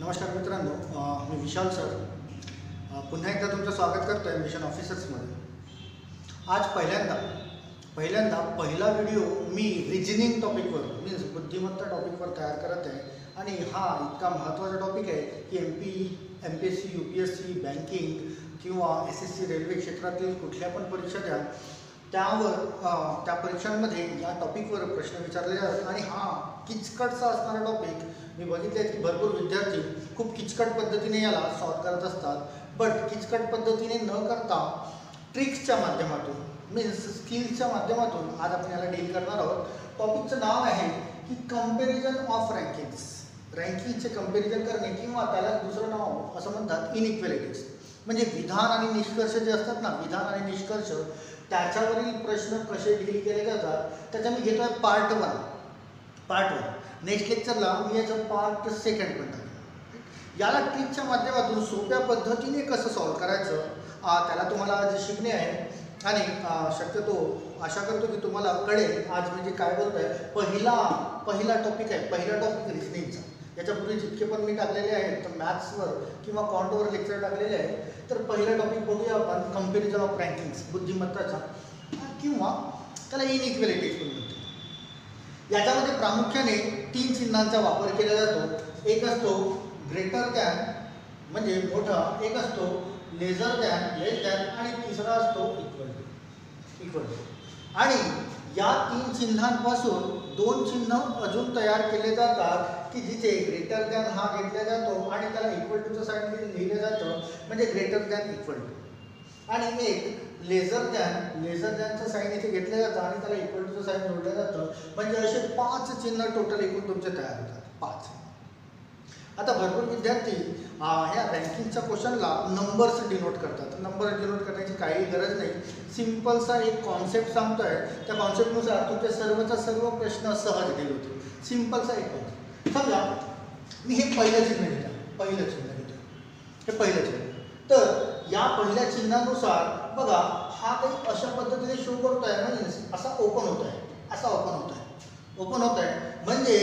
नमस्कार मित्रांनो, मी विशाल सर पुन्हा एकदा तुमचं स्वागत करतो आहे मिशन ऑफिसर्समध्ये. आज पहिल्यांदा पहिला व्हिडिओ मी रिजनिंग टॉपिकवर मीन्स बुद्धिमत्ता टॉपिकवर तयार करत आहे. आणि हा इतका महत्त्वाचा टॉपिक आहे की MPSC UPSC बँकिंग किंवा SSC रेल्वे क्षेत्रातील कुठल्या पण परीक्षा द्या त्या परीक्षांमध्ये या टॉपिकवर प्रश्न विचारले जातात. आणि हा किचकटचा असणारा टॉपिक मी बघितले की भरपूर विद्यार्थी खूप किचकट पद्धतीने याला सॉल्व करत असतात. बट किचकट पद्धतीने न करता ट्रिक्सच्या माध्यमातून मीन्स स्किल्सच्या माध्यमातून आज आपण याला डील करणार आहोत. टॉपिकचं नाव आहे की कंपॅरिझन ऑफ रँकिंगचे कंपॅरिझन करणे किंवा त्याला दुसरं नाव असं म्हणतात इनइक्वॅलिटीज. म्हणजे विधान आणि निष्कर्ष जे असतात ना, विधान आणि निष्कर्ष त्याच्यावरील प्रश्न कसे डील केले जातात त्याचा मी घेतो आहे पार्ट वन. नेक्स्ट लेक्चरला मी याचं पार्ट सेकंड पण टाकेन. याला ट्रिकच्या माध्यमातून सोप्या पद्धतीने कसं सॉल्व करायचं त्याला तुम्हाला आज शिकणे आहे. आणि शक्यतो आशा करतो की तुम्हाला कळेल आज म्हणजे काय बोलतो आहे. पहिला टॉपिक रिजनिंगचा. याच्यापूर्वी जितके पण मी टाकलेले आहेत तर मॅथ्सवर किंवा कॉन्टवर लेक्चर टाकलेले आहे. तर पहिला टॉपिक बघूया आपण कंपॅरिझन ऑफ रँकिंग्स बुद्धिमत्ताचा किंवा त्याला इनइक्वॅलिटीज पण म्हणतो. याच्यामध्ये प्रामुख्याने 3 चिन्हांचा वापर केला जातो. एक असतो ग्रेटर दॅन म्हणजे मोठा, एक असतो लेझर दॅन लेस दॅन आणि तिसरा असतो इक्वल टू. आणि या 3 चिन्हांपासून 2 चिन्ह अजून तयार केले जातात की जिथे ग्रेटर दॅन हा घेतला जातो आणि त्याला इक्वल टूचं साईन लिहिलं जातं म्हणजे ग्रेटर दॅन इक्वल टू. आणि एक लेझर दॅनचं साईन इथे घेतलं जातं आणि त्याला इक्वल टूचं साईन जोडलं जातं. म्हणजे असे 5 चिन्ह टोटल एकूण तुमचे तयार होतात. 5. आता भरपूर विद्यार्थी ह्या रँकिंगच्या क्वेश्चनला नंबर्स डिनोट करतात. नंबर डिनोट करण्याची काही गरज नाही. सिम्पलसा एक कॉन्सेप्ट सांगतोय, त्या कॉन्सेप्टनुसार तुमचे सर्वचा सर्व प्रश्न सहज डील होतील. सिम्पलसा एक कॉन्सेप्ट. समजा मी हे पहिलं चिन्ह घेतो. हे पहिलं चिन्ह. तर या पहिल्या चिन्हानुसार बघा हा काही अशा पद्धतीने शो करतो आहे. म्हणजे असा ओपन होत आहे. म्हणजे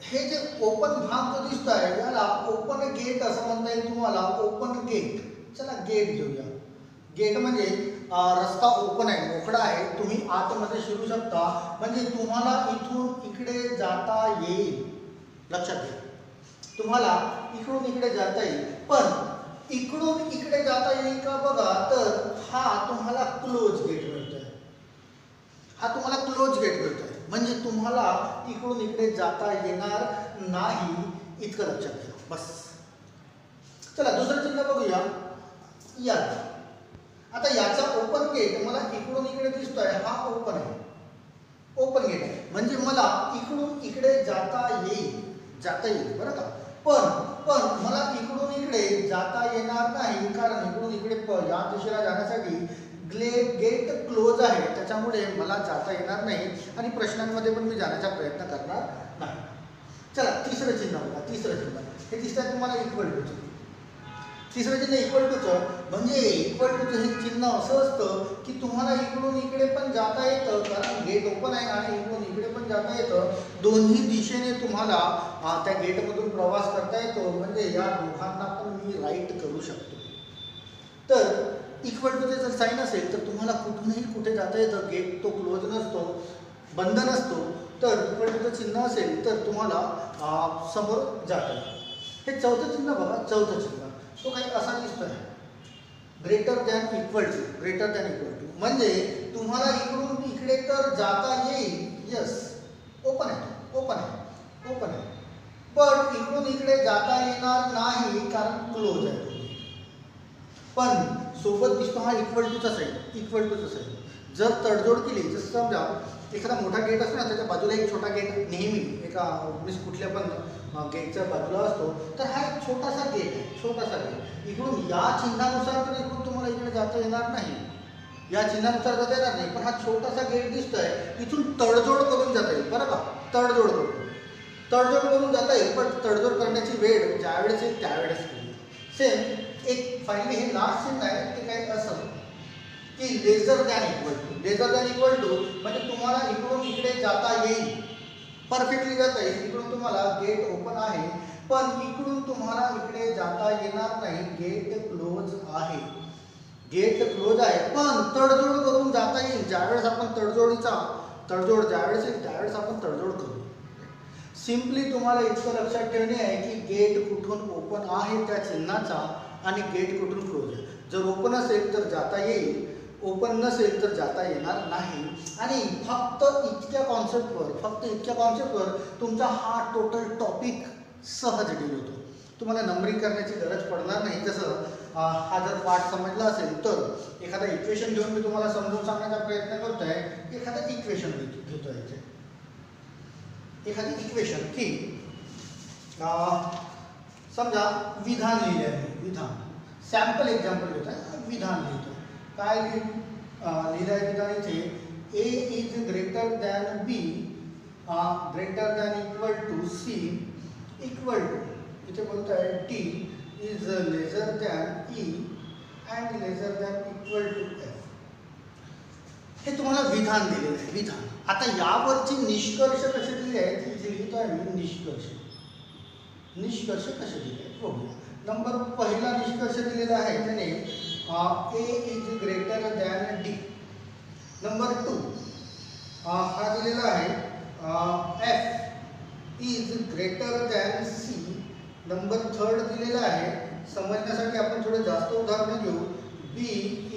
हे जे ओपन भाग जो दिसतो आहे याला ओपन गेट असं म्हणता येईल तुम्हाला. Open gate. चला गेट घेऊया. गेट म्हणजे रस्ता ओपन आहे, मोकळा आहे, तुम्ही आतमध्ये शिरू शकता. म्हणजे तुम्हाला इथून इकडे जाता येईल. लक्षात घ्या, तुम्हाला इकडून इकडे जाता येईल. पण इकडून इकडे जाता येईल का बघा, तर हा तुम्हाला क्लोज गेट मिळतोय. म्हणजे तुम्हाला इकडून इकडे जाता येणार नाही इतकं लक्षात घ्या. बस. चला दुसरं चिन्ह बघूया. या आता याचा ओपन गेट मला इकडून इकडे दिसतोय. हा ओपन गेट आहे. म्हणजे मला इकडून इकडे जाता येईल बरं का. पण मला इकडून इकडे जाता येणार नाही कारण इकडून इकडे या दिशेला जाण्यासाठी गेट क्लोज आहे. त्याच्यामुळे मला जाता येणार नाही आणि प्रश्नांमध्ये पण मी जाण्याचा प्रयत्न करणार नाही. चला तिसरं चिन्ह बघा. हे दिसतंय तुम्हाला इक्वल टूचं. तिसरं चिन्ह इक्वल टूचं. म्हणजे इक्वल टूचं हे चिन्ह असं असतं की तुम्हाला इकडून इकडे पण जाता येतं कारण गेट ओपन आहे आणि इकडून इकडे पण जाता येतं. दोन्ही दिशेने तुम्हाला त्या गेटमधून प्रवास करता येतो. म्हणजे या दोघांना पण मी राईट करू शकतो. तर इक्वल टूचे जर साईन असेल तर तुम्हाला कुठूनही कुठे जाता येतं. गेट तो क्लोज नसतो, बंद नसतो. तर इक्वल टूचं चिन्ह असेल तर तुम्हाला समोर जाता येतं. हे चौथं चिन्ह बघा. तो काही असा दिसतोय. Greater than equal to. म्हणजे तुम्हाला इकडून इकडे तर जाता येईल. यस, ओपन आहे. पण इकडून इकडे जाता येणार नाही कारण क्लोज आहे. पण सोबत दिसतो हा इक्वल टूचा साईन. जर तडजोड केली, जसं समजा एखादा मोठा गेट असतो ना, त्याच्या बाजूला एक छोटा गेट नेहमी एका कुठल्या पण गेटच्या बाजूला असतो. तर हा एक छोटासा गेट आहे. इकडून या चिन्हानुसार तर इकडून तुम्हाला इकडे जाता येणार नाही. पण हा छोटासा गेट दिसतोय. इथून तडजोड करून जाता येईल बरं का. तडजोड करून जाता येईल. पण तडजोड करण्याची वेळ ज्यावेळेस येईल त्यावेळेस सेम. एक फायनली हे लास्ट चिन्ह आहे ते काय असं की लेझर दॅन इक्वल टू. म्हणजे तुम्हाला इकडून इकडे जाता येईल. परफेक्टली जाता येईल. इकडून तुम्हाला गेट ओपन आहे पण इकडून तुम्हाला इकडे जाता येणार नाही, गेट क्लोज आहे. गेट क्लोज आहे, पण तडजोड करून जाता येईल. ज्यावेळेस आपण तडजोड ज्यावेळेस येईल त्यावेळेस आपण तडजोड करू. सिम्पली तुम्हाला इतकं लक्षात ठेवणे आहे की गेट कुठून ओपन आहे त्या चिन्हाचा आणि गेट कुठून क्लोज आहे. जर ओपन असेल तर जाता येईल, ओपन नसेल तर जाता येणार नाही. आणि फक्त इतक्या कॉन्सेप्टवर तुमचा हा टोटल टॉपिक सहज डील होतो. तुम्हाला नंबरिंग करण्याची गरज पडणार नाही. जसं हा जर पाठ समजला असेल तर एखादा इक्वेशन घेऊन मी तुम्हाला समजून सांगण्याचा प्रयत्न करतोय. एखादं इक्वेशन घेतो इथे, एखादी इक्वेशन की समजा विधान लिहिले आहे. विधान सॅम्पल एक्झाम्पल घेतो आहे, विधान लिहितो. काय लिहिलं आहे विधान इथे? A is greater than B greater than equal to C equal to, इथे बोलतो आहे D is lesser than E and lesser than equal to F. हे तुम्हाला विधान दिलेलं आहे. विधान. आता यावरचे निष्कर्ष कसे दिले आहेत हे लिहितो आहे मी. निष्कर्ष कसे दिले आहेत बघूया. नंबर पहिला निष्कर्ष दिलेला आहे त्याने A is greater than D. Number 2 हा दिलेला आहे F is greater than C. Number 3 दिलेला आहे, समजण्यासाठी आपण थोडं जास्त उदाहरण घेऊ, B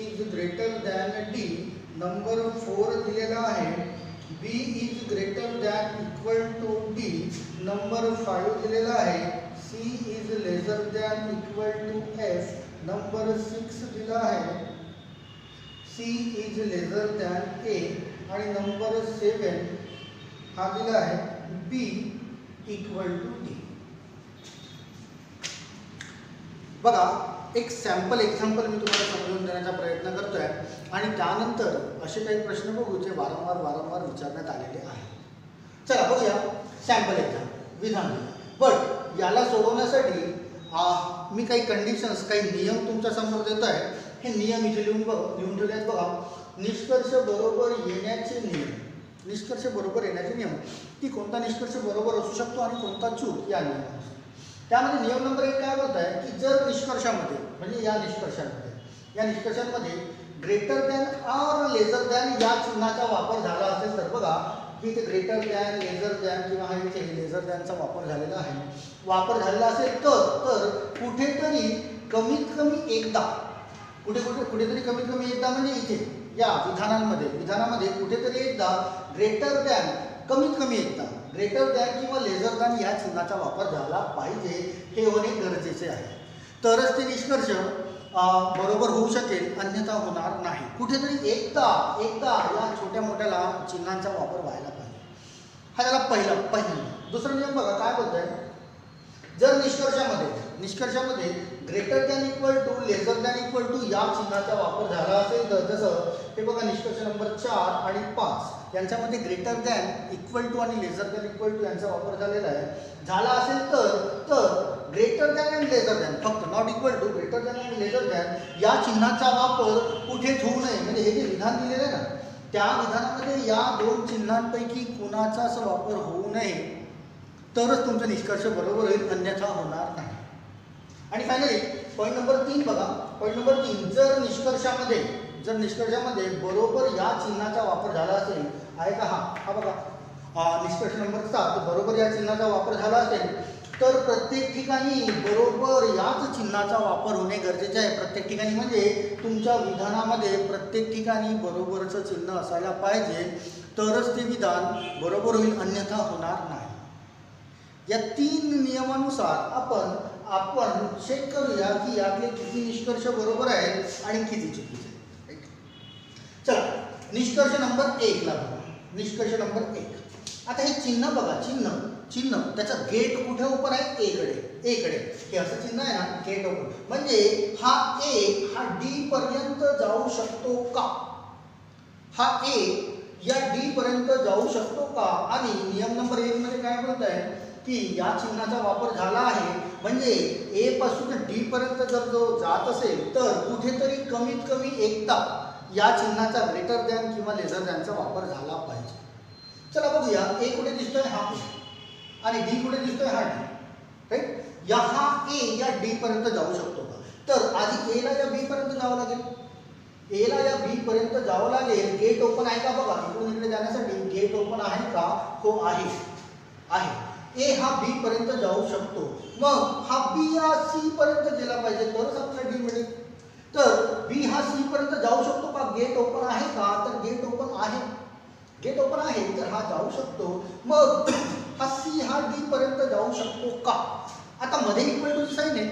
is greater than D. Number 4 दिलेला आहे B is greater than equal to D. Number 5 दिलेला आहे C is lesser than equal to F. Number 6 दिला आहे C is lesser than A. आणि नंबर 7 हा दिला आहे बी इक्वल टू डी. बघा, एक सॅम्पल एक्झाम्पल मी तुम्हाला समजून देण्याचा प्रयत्न करतोय आणि त्यानंतर असे काही प्रश्न बघू जे वारंवार विचारण्यात आलेले आहेत. चला बघूया सॅम्पल एक्झाम्पल विधान. बट याला सोडवण्यासाठी मी काही कंडिशन्स, काही नियम तुमच्या समोर देतो आहे. हे नियम इथे लिहून ठेवले आहेत बघा. निष्कर्ष बरोबर येण्याचे नियम. की कोणता निष्कर्ष बरोबर असू शकतो आणि कोणता चूक या नियमानुसार. त्यामध्ये नियम नंबर 1 काय बोलत आहे की जर निष्कर्षामध्ये म्हणजे या निष्कर्षांमध्ये greater than or lesser than या चिन्हाचा वापर झाला असेल तर बघा की इथे ग्रेटर दॅन, लेसर दॅन किंवा हा इथे लेसर दॅनचा वापर झालेला आहे. वापर झालेला असेल तर कुठेतरी कमीत कमी एकदा, कुठेतरी कमीत कमी एकदा म्हणजे इथे या विधानामध्ये कुठेतरी एकदा ग्रेटर दॅन, कमीत कमी एकदा ग्रेटर दॅन किंवा लेसर दॅन या चिन्हाचा वापर झाला पाहिजे. हे होणे गरजेचे आहे. तरच ते निष्कर्ष बरोबर होऊ शकेल, अन्यथा होणार नाही. कुठेतरी एकदा या छोट्या मोठ्या चिन्हांचा वापर व्हायला पाहिजे. हा त्याला पहिला. दुसरा नियम बघा काय बोलत आहे. जर निष्कर्षामध्ये greater than equal to, lesser than equal to या चिन्हाचा वापर झाला असेल तर, जसं हे बघा निष्कर्ष नंबर 4 आणि 5 यांच्यामध्ये ग्रेटर दॅन, इक्वल टू आणि लेसर दॅन इक्वल टू यांचा वापर झालेला आहे. झाला असेल तर ग्रेटर दॅन आणि लेसर दॅन, फक्त not equal to, greater than आणि लेसर दॅन या चिन्हाचा वापर कुठेच होऊ नये. म्हणजे हे जे विधान दिलेलं आहे ना त्या विधानामध्ये या 2 चिन्हांपैकी कुणाचाच वापर होऊ नये, तरच तुमचा निष्कर्ष बरोबर होईल, अन्यथा होणार नाही. आणि फायनली पॉईंट नंबर 3 बघा. पॉईंट नंबर 3, जर निष्कर्षामध्ये बरोबर या चिन्हाचा वापर झाला असेल, आहे का? हा बघा निष्कर्ष नंबर 7, बरोबर या चिन्हाचा वापर झाला असेल तर प्रत्येक ठिकाणी बरोबर याच चिन्हाचा वापर होणे गरजेचे आहे. प्रत्येक ठिकाणी म्हणजे तुमच्या विधानामध्ये प्रत्येक ठिकाणी बरोबरचं चिन्ह असायला पाहिजे, तरच ते विधान बरोबर होईल, अन्यथा होणार नाही. या 3 नियमानुसार आपण चेक करूया की यातले किती निष्कर्ष बरोबर आहेत आणि किती चुकीचे आहेत. चला निष्कर्ष नंबर 1 ला बघा. निष्कर्ष नंबर 1. आता हे चिन्ह बघा, चिन्ह त्याचा गेट कुठे ओपन आहे? ए कडे. हे असं चिन्ह आहे ना, गेट ओपन. म्हणजे हा ए हा डी पर्यंत जाऊ शकतो का? हा ए या डी पर्यंत जाऊ शकतो का? आणि नियम नंबर 1 मध्ये काय बोलत आहे की या चिन्हाचा वापर झाला आहे म्हणजे ए पासून डी पर्यंत जर जो जात असेल तर कुठेतरी कमीत कमी एकदा या चिन्हाचा ग्रेटर दॅन किंवा लेसर दॅनचा वापर झाला पाहिजे. चला बघूया, ए कुठे दिसतोय? हा. आणि डी कुठे दिसतोय? हा डी. राईट. या हा ए या डी पर्यंत जाऊ शकतो का? तर आधी ए ला या बी पर्यंत जावं लागेल. ए ला या बी पर्यंत जावं लागेल. गेट ओपन आहे का बघा. इकडून इकडे जाण्यासाठी गेट ओपन आहे का? हो आहे. ए हा बी पर्यंत जाऊ शकतो. मग हा बी या सी पर्यंत गेला पाहिजे तरच आपल्याला डी मिळेल. तर बी हा सी पर्यंत जाऊ शकतो का? गेट ओपन आहे का? तर गेट ओपन आहे. गेट ओपन आहे तर हा जाऊ शकतो. मग हा सी हा डी पर्यंत जाऊ शकतो का? आता मध्ये इक्वल टू साइन आहे.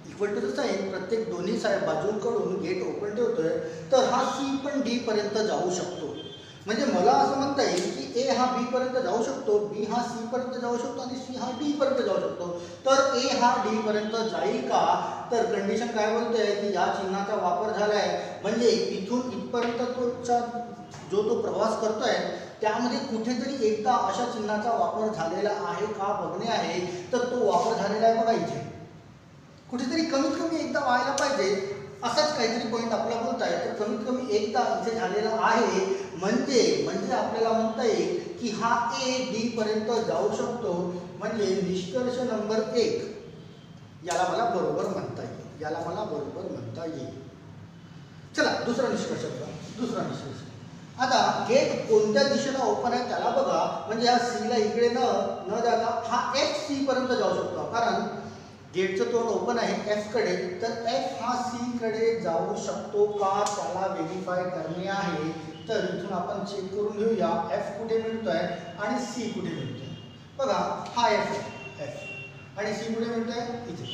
इक्वल टू साइन प्रत्येक दोन्ही बाजूंकडून गेट ओपन ठेवतोय तर हा सी पण डी पर्यंत जाऊ शकतो. म्हणजे मला असं म्हणता येईल की ए हा बी पर्यंत जाऊ शकतो, बी हा सी पर्यंत जाऊ शकतो आणि सी हा डी पर्यंत जाऊ शकतो. तर ए हा डी पर्यंत जाईल का? तर कंडिशन काय बोलते की या चिन्हाचा वापर झालाय म्हणजे इथून इथपर्यंत जो तो प्रवास करतोय त्यामध्ये कुठेतरी एकदा अशा चिन्हाचा वापर झालेला आहे का बघणे आहे. तर तो वापर झालेला आहे बघा इथे. कुठेतरी कमीत कमी एकदा व्हायला पाहिजे असाच काहीतरी पॉईंट आपला बोलताय. तर कमीत कमी एकदा इथे झालेला आहे म्हणजे आपल्याला म्हणता येईल की हा ए डी पर्यंत जाऊ शकतो. म्हणजे निष्कर्ष नंबर 1 याला मला बरोबर म्हणता येईल. याला मला बरोबर म्हणता येईल. चला दुसरा निष्कर्ष बघा. दुसरा निष्कर्ष आता गेट कोणत्या दिशेला ओपन आहे त्याला बघा. म्हणजे या सी ला इकडे न जाता हा एफ सी पर्यंत जाऊ शकतो. कारण गेटचं तोंड ओपन आहे एफ कडे. तर एफ हा सी कडे जाऊ शकतो का त्याला व्हेरीफाय करणे आहे. तर इथून आपण चेक करून घेऊया एफ कुठे मिळतोय आणि सी कुठे मिळतोय. बघा हा एफ आणि सी कुठे मिळतोय इथे.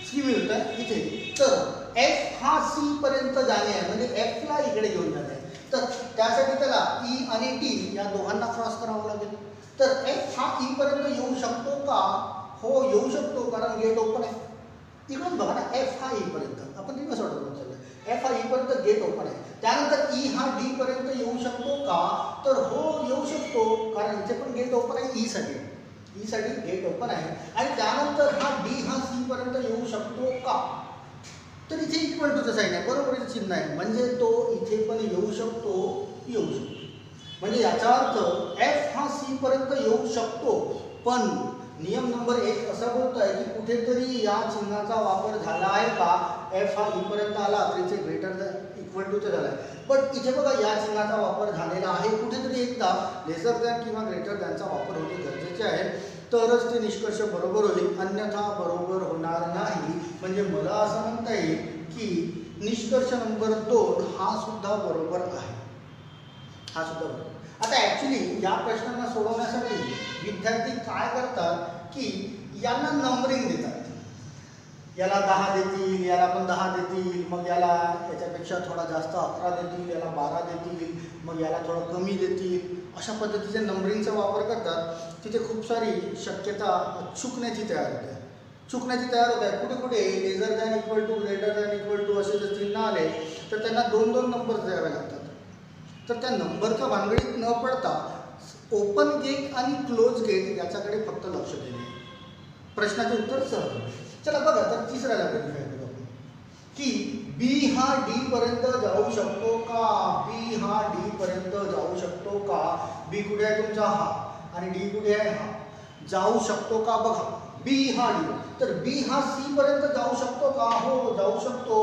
सी मिळतोय इथे. तर एफ हा सी पर्यंत जाणे आहे म्हणजे एफ ला इकडे घेऊन जाणे आहे. तर त्यासाठी त्याला ई आणि टी या दोघांना क्रॉस करावं लागेल. तर एफ हा ई पर्यंत येऊ शकतो का? हो येऊ शकतो कारण गेट ओपन आहे. इकडून बघा ना एफ हा ई पर्यंत आपण रिवर्स ऑर्डर करून चाललोय. एफ हा ई पर्यंत गेट ओपन आहे. त्यानंतर ई हा डी पर्यंत येऊ शकतो का? तर हो येऊ शकतो कारण इथे पण गेट ओपन आहे ई साठी. ई साठी गेट ओपन आहे. आणि त्यानंतर हा डी हा सी पर्यंत येऊ शकतो का? तर इथे इक्वल टूचं साइन आहे बरोबरीचं चिन्ह आहे म्हणजे तो इथे पण येऊ शकतो. म्हणजे याचा अर्थ एफ हा सी पर्यंत येऊ शकतो. पण नियम नंबर 1 असा बोलतोय की कुठेतरी या चिन्हाचा वापर झाला आहे का? एफ हा ई पर्यंत आला तर इथे ग्रेटर दॅन इक्वल टूचं झालाय. पण इथे बघा या चिन्हाचा वापर झालेला आहे. कुठेतरी एकदा लेसर दॅन किंवा ग्रेटर दॅनचा वापर होणे गरजेचे आहे. तरच ते निष्कर्ष बरोबर होईल. अन्यथा बरोबर होणार नाही. म्हणजे मला असं म्हणता येईल की निष्कर्ष नंबर 2 हा सुद्धा बरोबर आहे. हा सुद्धा बरोबर. आता ॲक्च्युली या प्रश्नांना सोडवण्यासाठी विद्यार्थी काय करतात की यांना नंबरिंग देतात. याला 10 देतील, याला पण 10 देतील, मग याला याच्यापेक्षा थोडा जास्त 11 देतील, याला 12 देतील, मग याला थोडं कमी देतील. अशा पद्धतीचे नंबरिंगचा वापर करतात. तिथे खूप सारी शक्यता चुकण्याची तयार होते. कुठे कुठे lesser than equal to greater than equal to असे जर चिन्ह आले तर त्यांना 2-2 नंबर द्यावे लागतात. तर त्या नंबरच्या भानगडीत न पडता ओपन गेट आणि क्लोज गेट याच्याकडे फक्त लक्ष देणे. प्रश्नाचे उत्तर सहज. चला बघा तर तिसऱ्याला व्हेरीफाय करू आपण की बी हा डी पर्यंत जाऊ शकतो का? बी हा डी पर्यंत जाऊ शकतो का? बी कुठे आहे तुमचा हा आणि डी कुठे आहे हा. जाऊ शकतो का बघा. बी हा डी. तर बी हा सी पर्यंत जाऊ शकतो का? हो जाऊ शकतो.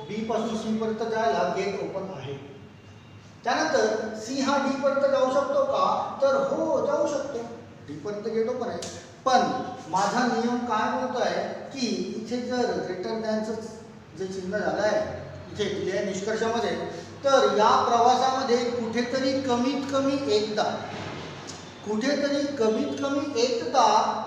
बी पासून सी पर्यंत जायला गेट ओपन आहे. त्यानंतर सी हा डी पर्यंत जाऊ शकतो का? तर हो जाऊ शकतो. डी पर्यंत गेट ओपन आहे. पण माझा नियम काय बोलतोय की इथे जर ग्रेटर दॅनचं जे चिन्ह झालं आहे इथे दिले आहे निष्कर्षामध्ये तर या प्रवासामध्ये कुठेतरी कमीत कमी एकदा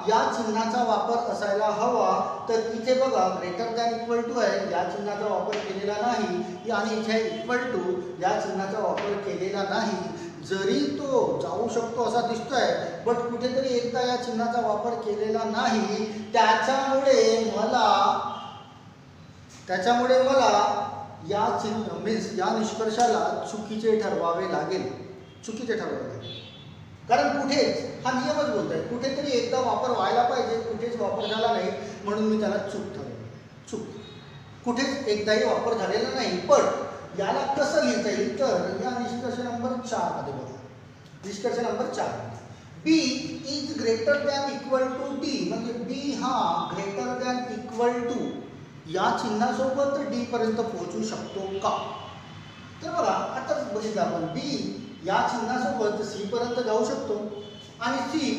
या चिन्हाचा वापर असायला हवा. तर इथे बघा ग्रेटर दॅन इक्वल टू आहे या चिन्हाचा वापर केलेला नाही आणि इथे इक्वल टू या चिन्हाचा वापर केलेला नाही. जरी तो जाऊ शकतो असा दिसतोय बट कुठेतरी एकदा या चिन्हाचा वापर केलेला नाही. त्याच्यामुळे या चिन्ह मीन्स या निष्कर्षाला चुकीचे ठरवावे लागेल. कारण कुठेच हा नियमच बोलतोय कुठेतरी एकदा वापर व्हायला पाहिजे. कुठेच वापर झाला नाही म्हणून मी त्याला चूक ठरवलं. कुठेच एकदाही वापर झालेला नाही. पण याला कसं लिहिता येईल तर या निष्कर्ष नंबर 4 मध्ये बघा. निष्कर्ष number 4 B is greater than equal to D, म्हणजे बी हा ग्रेटर दॅन इक्वल टू या चिन्हासोबत डी पर्यंत पोहोचू शकतो का? तर बघा आता बघितलं आपण बी या चिन्हासोबत सी पर्यंत जाऊ शकतो आणि सी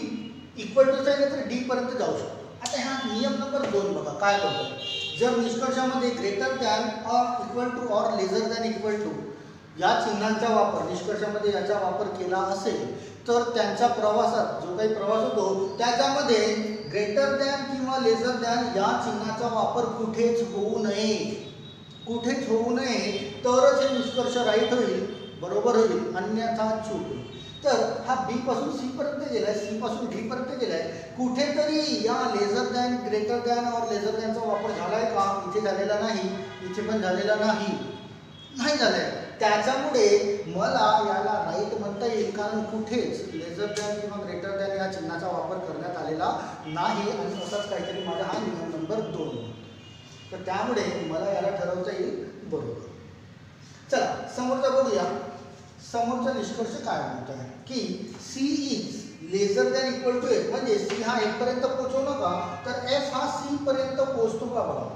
इक्वल टू आहे तर डी पर्यंत जाऊ शकतो. आता ह्या नियम नंबर 2 बघा काय करतो. जर निष्कर्षामध्ये greater than or equal to or lesser than equal to या चिन्हांचा वापर निष्कर्षामध्ये याचा वापर केला असेल तर त्यांच्या प्रवासात जो काही प्रवास होतो त्याच्यामध्ये ग्रेटर दॅन किंवा लेझर दॅन या चिन्हाचा वापर कुठेच होऊ नये. कुठेच होऊ नये तरच हे निष्कर्ष राईट होईल, बरोबर होईल, अन्यथा चूक. तर हा बी पासून सी पर्यंत गेलाय, सी पासून डी पर्यंत गेलाय. कुठेतरी या लेझर दॅन ग्रेटर दॅन और लेझर दॅनचा वापर झालाय का? इथे झालेला नाही, इथे पण झालेला नाही झालाय. त्याच्यामुळे मला याला राईट म्हणता येईल कारण कुठेच लेझर दॅन किंवा ग्रेटर दॅन या चिन्हाचा वापर करण्यात आलेला नाही आणि असाच काहीतरी माझा हा नियम नंबर 2. तर त्यामुळे मला याला ठरवता येईल बरोबर. चला समोरचा बघूया. समोरचा निष्कर्ष काय म्हणतो आहे की C is lesser than equal to F, म्हणजे सी हा एफ पर्यंत पोहोचवू नका तर एफ हा सी पर्यंत पोहोचतो का बघा.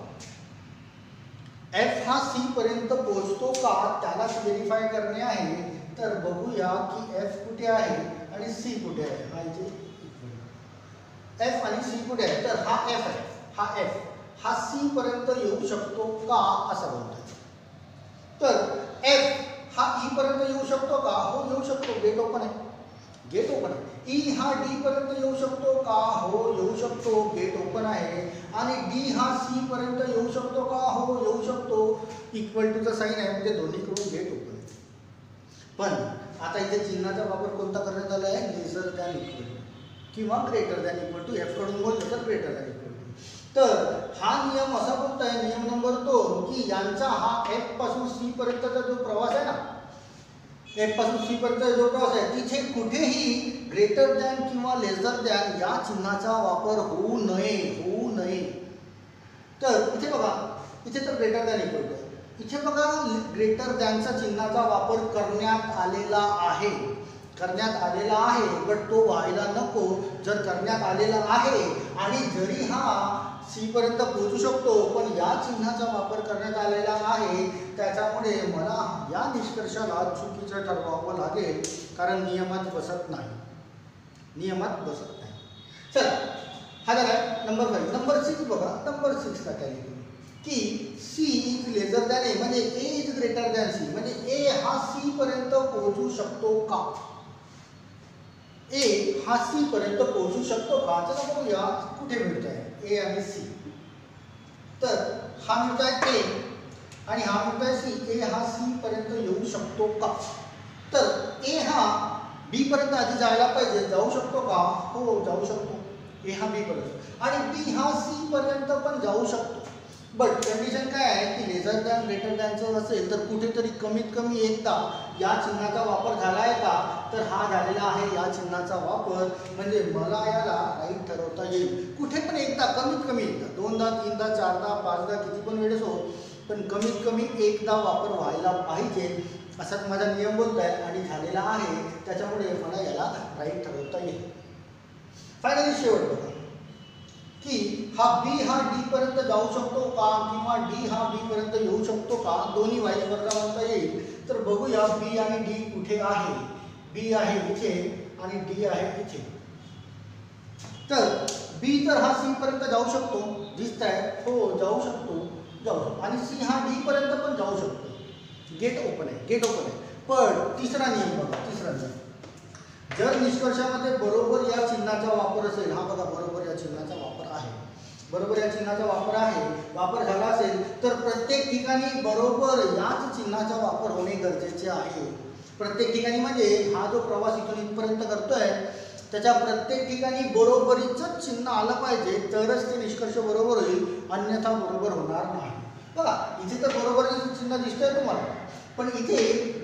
एफ हा सी पर्यंत पोहोचतो का त्यालाच व्हेरीफाय करणे आहे. तर बघूया की एफ कुठे आहे आणि सी कुठे आहे. हा इथे एफ आणि सी कुठे आहे तर हा एफ आहे. हा एफ हा सी पर्यंत येऊ शकतो का असं बोलतोय. तर एफ हा ई पर्यंत येऊ शकतो का? हो येऊ शकतो. गेट ओपन आहे, गेट ओपन आहे. ई हा डी पर्यंत येऊ शकतो का? हो येऊ शकतो, गेट ओपन आहे. आणि डी हा सी पर्यंत येऊ शकतो का? हो येऊ शकतो. इक्वल टूचा साईन आहे म्हणजे दोन्हीकडून गेट ओपन आहे. पण आता इथे चिन्हाचा वापर कोणता करण्यात आला आहे? लेझर दॅन इक्वल टू किंवा greater than equal to. F कडून बोलतो तर ग्रेटर दॅन इक्वल टू. तर हा नियम असा बोलतोय, नियम नंबर 2, की यांचा हा एफ पासून सी पर्यंतचा जो प्रवास आहे ना, एफ पासून सी पर्यंत जो प्रवास आहे तिथे कुठेही ग्रेटर दॅन किंवा लेझर दॅन या चिन्हाचा वापर होऊ नये. तर इथे बघा, इथे तर ग्रेटर दॅन इक्वल टू आहे. इथे बघा ग्रेटर दॅनचा चिन्हाचा वापर करण्यात आलेला आहे बट तो व्हायला नको. जर करण्यात आलेला आहे आणि जरी हा सी पर्यंत पोहोचू शकतो पण या चिन्हाचा वापर करण्यात आलेला आहे त्याच्यामुळे मला या निष्कर्षाला चुकीचं ठरवावं लागेल कारण नियमात बसत नाही. चला हा झाला नंबर 5. नंबर 6 बघा. नंबर 6 काय लिहिलं की सी इज लेझर दॅन ए, म्हणजे ए इज ग्रेटर दॅन सी, म्हणजे ए हा सी पर्यंत पोहोचू शकतो का? ए हा सी पर्यंत पोहोचू शकतो का? चला बघूया कुठे मिळत आहे ए आणि सी. तर हा मिळत आहे ए आणि हा मिळत आहे सी. ए हा सी पर्यंत येऊ शकतो का? तर ए हा बी पर्यंत आधी जायला पाहिजे. जाऊ शकतो का? हो जाऊ शकतो. ए हा बी पर्यंत आणि बी हा सी पर्यंत पण जाऊ शकतो. बट कंडिशन काय आहे की लेझर दॅन ग्रेटर दॅनचं असेल तर कुठेतरी कमीत कमी एकदा या चिन्हाचा वापर झाला आहे का? तर हा झालेला आहे या चिन्हाचा वापर, म्हणजे मला याला राईट ठरवता येईल. कुठे पण एकदा, कमीत कमी एकदा, 2दा 3दा 4दा 5दा किती पण वेळेस हो पण कमीत कमी एकदा वापर व्हायला पाहिजे असाच माझा नियम बोलत आहे आणि झालेला आहे. त्याच्यामुळे मला याला राईट ठरवता येईल. फायनली शेवट बघा की हा बी हा डी पर्यंत जाऊ शकतो का किंवा डी हा बी पर्यंत येऊ शकतो का? दोन्ही वाईज वर्गा म्हणता येईल. तर बघूया बी आणि डी कुठे आहे. बी आहे इथे आणि डी आहे इथे. तर बी तर हा सी पर्यंत जाऊ शकतो, दिसत आहे, हो जाऊ शकतो आणि सी हा डी पर्यंत पण जाऊ शकतो. गेट ओपन आहे. पण तिसरा नियम बघा. तिसरा नियम, जर निष्कर्षामध्ये बरोबर या चिन्हाचा वापर असेल, हा बघा बरोबर या चिन्हाचा वापर आहे, बरोबर या चिन्हाचा वापर आहे, वापर झाला असेल तर प्रत्येक ठिकाणी बरोबर याच चिन्हाचा वापर होणे गरजेचे आहे. प्रत्येक ठिकाणी म्हणजे हा जो प्रवास इथून इथपर्यंत करतोय त्याच्या प्रत्येक ठिकाणी बरोबरीचंच चिन्ह आलं पाहिजे तरच ते निष्कर्ष बरोबर होईल, अन्यथा बरोबर होणार नाही. बघा इथे तर बरोबरीचं चिन्ह दिसतंय तुम्हाला पण इथे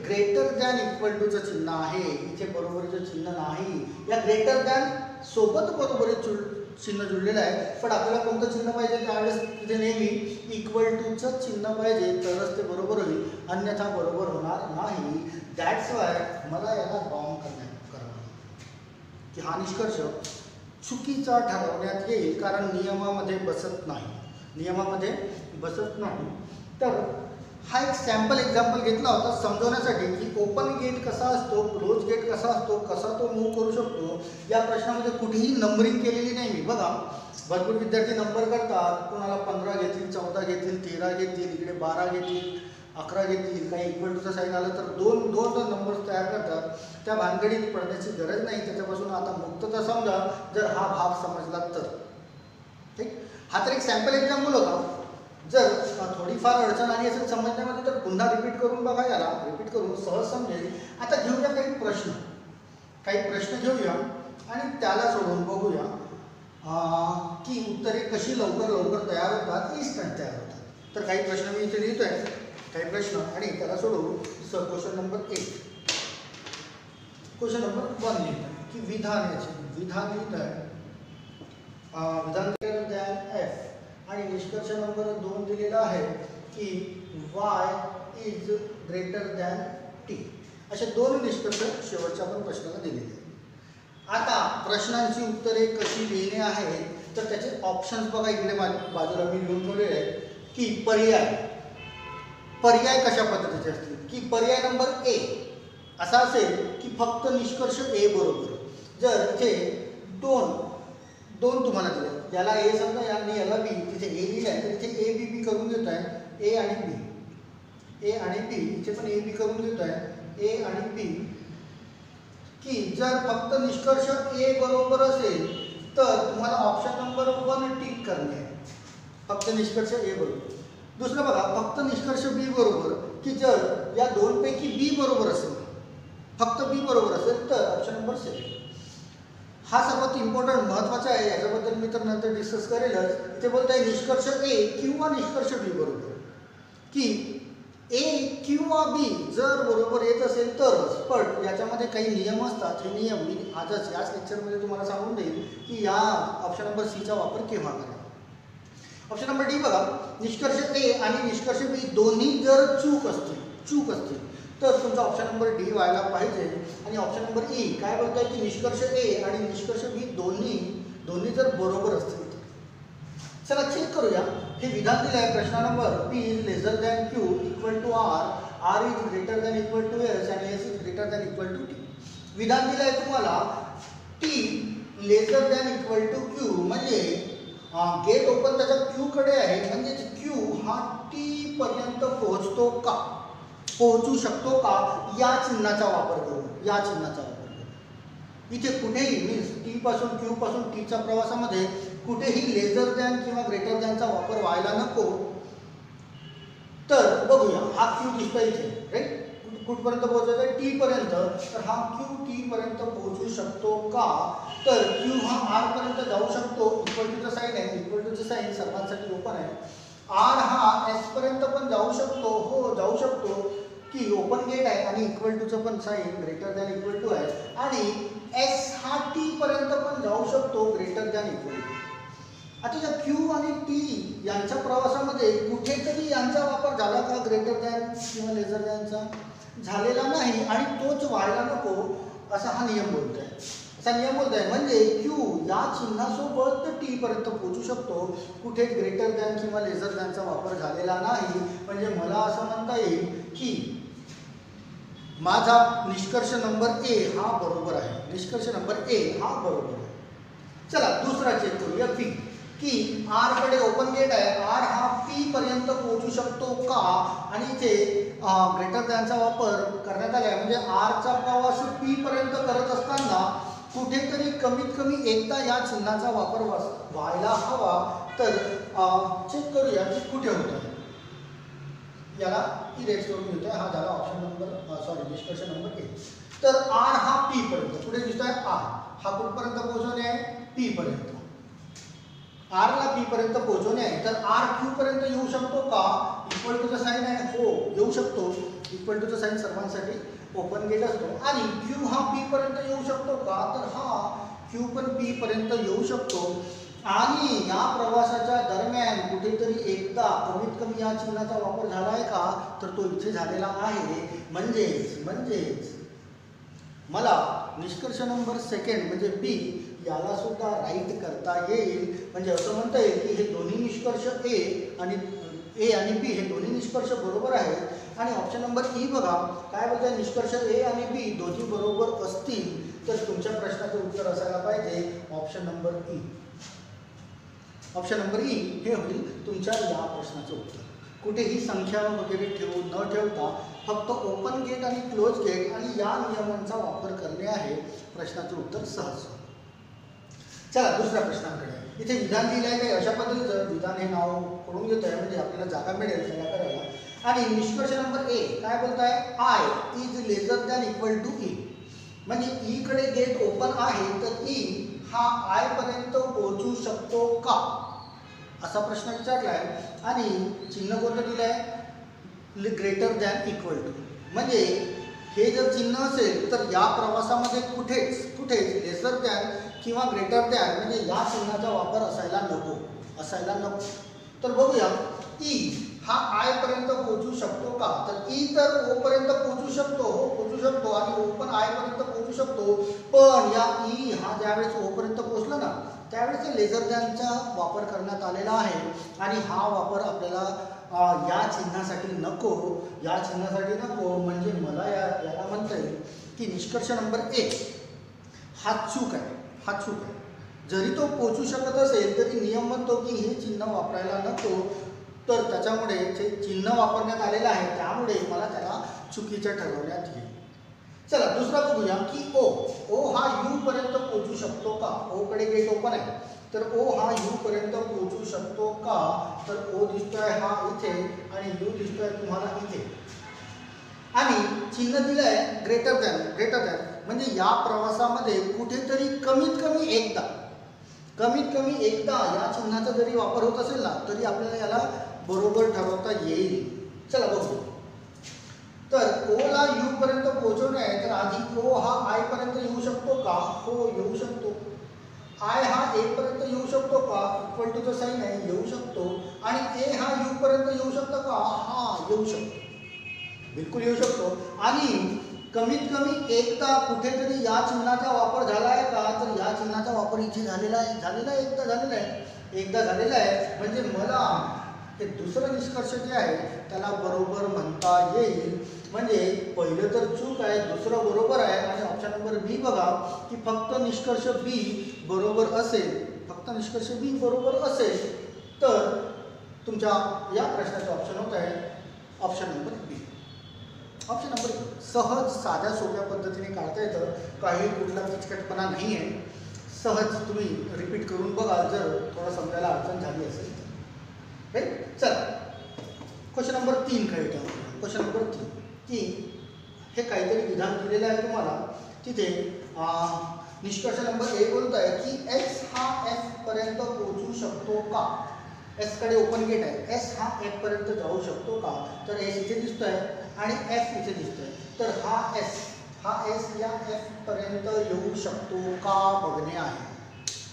ग्रेटर दॅन इक्वल टूचं चिन्ह आहे, इथे बरोबरीचं चिन्ह नाही. या ग्रेटर दॅन सोबत बरोबरीचं चिन्ह जुळलेलं आहे पण आपल्याला कोणतं चिन्ह पाहिजे त्यावेळेस तिथे नेहमी इक्वल टूचं चिन्ह पाहिजे तरच ते बरोबर होईल, अन्यथा बरोबर होणार नाही. दॅट्स वाय मला याला रॉंग करावं. की हा निष्कर्ष चुकीचा ठरवण्यात येईल कारण नियमामध्ये बसत नाही. तर हा एक सॅम्पल एक्झाम्पल घेतला होता समजवण्यासाठी की ओपन गेट कसा असतो, क्लोज गेट कसा असतो, कसा तो मूव्ह करू शकतो. या प्रश्नामध्ये कुठेही नंबरिंग केलेली नाही मी. बघा भरपूर विद्यार्थी नंबर करतात, कोणाला 15 घेतील, 14 घेतील, 13 घेतील, इकडे 12 घेतील, 11 घेतील, काही इक्वल टूचा साईन आलं तर दोन नंबर्स तयार करतात. त्या भानगडीत पडण्याची गरज नाही. त्याच्यापासून आता मुक्तता समजा जर हा भाग समजला तर. ठीक, हा तर एक सॅम्पल एक्झाम्पल होता. जर थोडीफार अडचण आली असेल समजण्यामध्ये तर पुन्हा रिपीट करून बघा, याला रिपीट करून सहज समजेल. आता घेऊया काही प्रश्न घेऊया आणि त्याला सोडून बघूया की उत्तरे कशी लवकर तयार होतात, इन्स्टंट तयार होतात. तर काही प्रश्न मी इथे लिहितोय, काही प्रश्न आणि त्याला सोडून क्वेश्चन नंबर 1, क्वेश्चन नंबर 1 लिहित आहे की विधान लिहित आहे. विधान ग्रेटर दॅन एफ आणि निष्कर्ष नंबर 2 दिलेला आहे की y is greater than T. असे दोन निष्कर्ष शेवटच्या आपण प्रश्नाला दिलेले आहेत. आता प्रश्नांची उत्तरे कशी लिहिणे आहेत तर त्याचे ऑप्शन्स बघा इकडे बाजूला मी लिहून ठेवलेले आहेत की पर्याय कशा पद्धतीचे असतील. की पर्याय नंबर ए असा असेल की फक्त निष्कर्ष ए बरोबर. जर इथे दोन तुम्हाला दिले, याला ए समजा आणि याला बी, तिथे ए लिहिलं आहे तर इथे ए बी करून घेतो आहे, ए आणि बी इथे पण ए बी करून घेतो आहे, ए आणि बी. की जर फक्त निष्कर्ष ए बरोबर असेल तर तुम्हाला ऑप्शन नंबर 1 टिक करणे आहे, फक्त निष्कर्ष ए बरोबर. दुसरं बघा फक्त निष्कर्ष बी बरोबर, की जर या दोनपैकी बी बरोबर असेल, फक्त बी बरोबर असेल तर ऑप्शन नंबर 7. हा सर्वात इम्पॉर्टंट महत्त्वाचा आहे, याच्याबद्दल मी तर नंतर डिस्कस करेलच. इथे बोलत आहे निष्कर्ष ए किंवा निष्कर्ष बी बरोबर. की ए किंवा बी जर बरोबर येत असेल तरच, पण याच्यामध्ये काही नियम असतात. हे नियम मी आजच याच लेक्चरमध्ये तुम्हाला सांगून देईल की या ऑप्शन नंबर सीचा वापर केव्हा करा. ऑप्शन नंबर डी बघा, निष्कर्ष ए आणि निष्कर्ष बी दोन्ही जर चूक असतील तर तुमचा ऑप्शन नंबर डी व्हायला पाहिजे. आणि ऑप्शन नंबर ई काय बोलत आहे की निष्कर्ष ए आणि निष्कर्ष बी दोन्ही जर बरोबर असतील तर. चला चेक करूया. हे विधान दिलं आहे प्रश्न number P is lesser than Q equal to R, R is greater than equal to S आणि S is greater than equal to T. विधान दिलं आहे तुम्हाला T lesser than equal to Q, म्हणजे गेट ओपन त्याच्या Q कडे आहे, म्हणजे क्यू हा टी पर्यंत पोहोचू शकतो का या चिन्हाचा वापर करून. इथे कुठेही मीन्स टी पासून क्यू पासून टीच्या प्रवासामध्ये कुठेही लेसर दॅन किंवा ग्रेटर दॅनचा वापर व्हायला नको. तर बघूया, हा क्यू दिसतो इथे, राईट. कुठपर्यंत पोहोचायचं आहे, टी पर्यंत. तर हा क्यू टी पर्यंत पोहोचू शकतो का, तर क्यू हा आर पर्यंत जाऊ शकतो. इक्वल टूचं साईन आहे, इक्वल टूचं साईन सर्वांसाठी ओपन आहे. आर हा एस पर्यंत पण जाऊ शकतो की ओपन गेट आहे आणि इक्वल टूचं पण sign greater than equal to आहे. आणि एस हा टी पर्यंत पण जाऊ शकतो ग्रेटर दॅन इक्वल टू. आता या क्यू आणि टी यांच्या प्रवासामध्ये कुठेतरी यांचा वापर झाला का ग्रेटर दॅन किंवा लेसर दॅनचा, झालेला नाही आणि तोच व्हायला नको असा हा नियम बोलत आहे. म्हणजे क्यू या चिन्हासोबत टी पर्यंत पोहोचू शकतो, कुठेच ग्रेटर दॅन किंवा लेसर दॅनचा वापर झालेला नाही. म्हणजे मला असं म्हणता येईल की माझा निष्कर्ष नंबर ए हा बरोबर आहे. चला दुसरा चेक करूया पी. की आर कडे ओपन गेट आहे, आर हा पी पर्यंत पोहोचू शकतो का, आणि इथे ग्रेटर दॅनचा वापर करण्यात आला आहे. म्हणजे आरचा प्रवास पी पर्यंत करत असताना कुठेतरी कमीत कमी एकदा या चिन्हाचा वापर व्हायला हवा. तर चेक करूया की कुठे होतं. याला इरेज करून घेतोय, हा झाला ऑप्शन नंबर निष्कर्ष नंबर 1. तर आर हा पी पर्यंत, पुढे दिसतोय आर हा कुठपर्यंत पोहोचवणे आहे, पी पर्यंत. आरला पी पर्यंत पोहोचवणे आहे. तर आर क्यू पर्यंत येऊ शकतो का, इक्वल टूचं साईन आहे, हो येऊ शकतो. इक्वल टूचं साईन सर्वांसाठी ओपन गेट असतो. आणि क्यू हा पी पर्यंत येऊ शकतो का, तर हा क्यू पण पी पर्यंत येऊ शकतो. आणि या प्रवासाच्या दरम्यान कुठेतरी एकदा कमीत कमी या चिन्हाचा वापर झाला आहे का, तर तो इथे झालेला आहे. म्हणजेच मला निष्कर्ष नंबर सेकंड म्हणजे बी याला सुद्धा राईट करता येईल. म्हणजे असं म्हणता येईल की हे दोन्ही निष्कर्ष ए आणि बी हे दोन्ही निष्कर्ष बरोबर आहेत. आणि ऑप्शन नंबर ई बघा काय बोलतोय, निष्कर्ष ए आणि बी दोन्ही बरोबर असतील तर तुमच्या प्रश्नाचं उत्तर असायला पाहिजे option number E. Option number E हे होईल तुमच्या या प्रश्नाचं उत्तर. कुठेही संख्या वगैरे न ठेवता फक्त ओपन गेट आणि क्लोज गेट आणि या नियमांचा वापर करणे आहे प्रश्नाचं उत्तर सहज. चला दुसऱ्या प्रश्नाकडे. इथे विधान लिहिलं आहे काही अशा पद्धतीचं, विधान हे नाव पडून घेतोय म्हणजे आपल्याला जागा मिळेल त्याला करायला. आणि निष्कर्ष नंबर ए काय बोलताय, I is lesser than equal to E. म्हणजे ई कडे गेट ओपन आहे तर ई हा आय पर्यंत पोहोचू शकतो का असा प्रश्न विचारला आहे. आणि चिन्ह कोणतं दिलं आहे, ग्रेटर दॅन इक्वल टू. म्हणजे हे जर चिन्ह असेल तर या प्रवासामध्ये कुठेच लेसर दॅन किंवा ग्रेटर दॅन म्हणजे या चिन्हाचा वापर असायला नको. तर बघूया ई हा आय पर्यंत पोहोचू शकतो का. तर ई तर ओ पर्यंत पोहोचू शकतो आणि ओ पण आय पर्यंत पोहोचू शकतो. पण या ई हा ज्यावेळेस ओ पर्यंत पोहोचला ना त्यावेळेस लेझर दॅनचा वापर करण्यात आलेला आहे. आणि हा वापर आपल्याला या चिन्हासाठी नको म्हणजे मला याला म्हणता येईल की निष्कर्ष नंबर ए हा चूक आहे. जरी तो पोचू शकत असेल तरी नियम म्हणतो की हे चिन्ह वापरायला नको. तर त्याच्यामुळे जे चिन्ह वापरण्यात आलेलं आहे त्यामुळे मला त्याला चुकीचं ठरवण्यात येईल. चला दुसरा बघूया की ओ हा यू पर्यंत पोहोचू शकतो का. ओ कडे गेट ओपन आहे तर ओ हा यू पर्यंत पोहोचू शकतो का. तर ओ दिसतोय हा इथे आणि यू दिसतोय तुम्हाला इथे. आणि चिन्ह दिलं आहे ग्रेटर दॅन म्हणजे या प्रवासामध्ये कुठेतरी कमीत कमी एकदा या चिन्हाचा जरी वापर होत असेल ना तरी आपल्याला याला बरोबर ठरवता येईल. चला बघू. तर ओ ला यू पर्यंत पोहोचवणे आहे तर आधी ओ हा आय पर्यंत येऊ शकतो का. हो येऊ शकतो. आय हा ए पर्यंत येऊ शकतो का, इक्वल टू चं साईन आहे, येऊ शकतो. आणि ए हा यू पर्यंत येऊ शकतो का, हा येऊ शकतो, बिलकुल येऊ शकतो. आणि कमीत कमी एकदा कुठेतरी या चिन्हाचा वापर झाला आहे का, तर या चिन्हाचा वापर इथे झालेला आहे एकदा झालेला आहे. म्हणजे मला हे दुसरं निष्कर्ष जे आहे त्याला बरोबर म्हणता येईल. म्हणजे पहिलं तर चूक आहे, दुसरं बरोबर आहे. आणि ऑप्शन नंबर बी बघा की फक्त निष्कर्ष बी बरोबर असेल तर तुमच्या या प्रश्नाचं ऑप्शन होत आहे ऑप्शन नंबर बी. ऑप्शन नंबर सहज साध्या सोप्या पद्धतीने काढता येतं, काही कुठला किचकटपणा नाही आहे. सहज तुम्ही रिपीट करून बघा जर थोडा समजायला अडचण झाली असेल तर. राईट. चला क्वेश्चन नंबर 3 खेळतो. क्वेश्चन नंबर 3 की हे काहीतरी विधान दिलेलं आहे तुम्हाला. तिथे निष्कर्ष नंबर ए बोलत आहे की एस हा एफ पर्यंत पोहोचू शकतो का. एस कडे ओपन गेट आहे, एस हा एफ पर्यंत जाऊ शकतो का. तर एस इथे दिसतोय आणि एफ इथे दिसतोय. तर हा एस या एफ पर्यंत येऊ शकतो का बघणे आहे.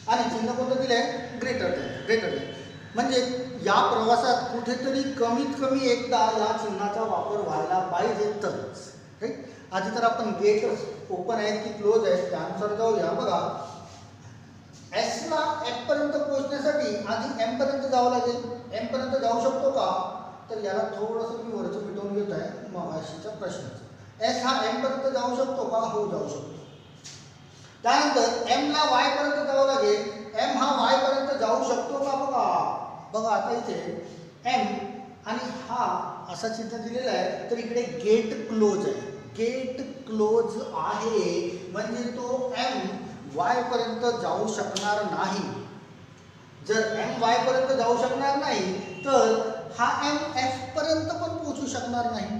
आणि चिन्ह कोणतं दिलं आहे, ग्रेटर दॅन. म्हणजे या प्रवासात कुठेतरी कमीत कमी एकदा या चिन्हाचा वापर व्हायला पाहिजे तरच. राईट. आधी तर आपण गेट ओपन आहेत की क्लोज आहेत त्यानुसार जाऊया. बघा एस ला एफ पर्यंत पोहोचण्यासाठी आधी एम पर्यंत जावं लागेल. एम पर्यंत जाऊ शकतो का, तर याला थोडंसं मी वरचं मिटवून घेत आहे मगाशीच्या प्रश्नाचं. एस हा एम पर्यंत जाऊ शकतो का, हो जाऊ शकतो. त्यानंतर एम ला वाय पर्यंत जावं लागेल. एम हा वाय पर्यंत जाऊ शकतो का. बघा आता इथे एम आणि हा असा चिन्ह दिलेला आहे तर इकडे गेट क्लोज आहे. म्हणजे तो एम वाय पर्यंत जाऊ शकणार नाही. जर एम वाय पर्यंत जाऊ शकणार नाही तर हा एम एफ पर्यंत पण पोहोचू शकणार नाही.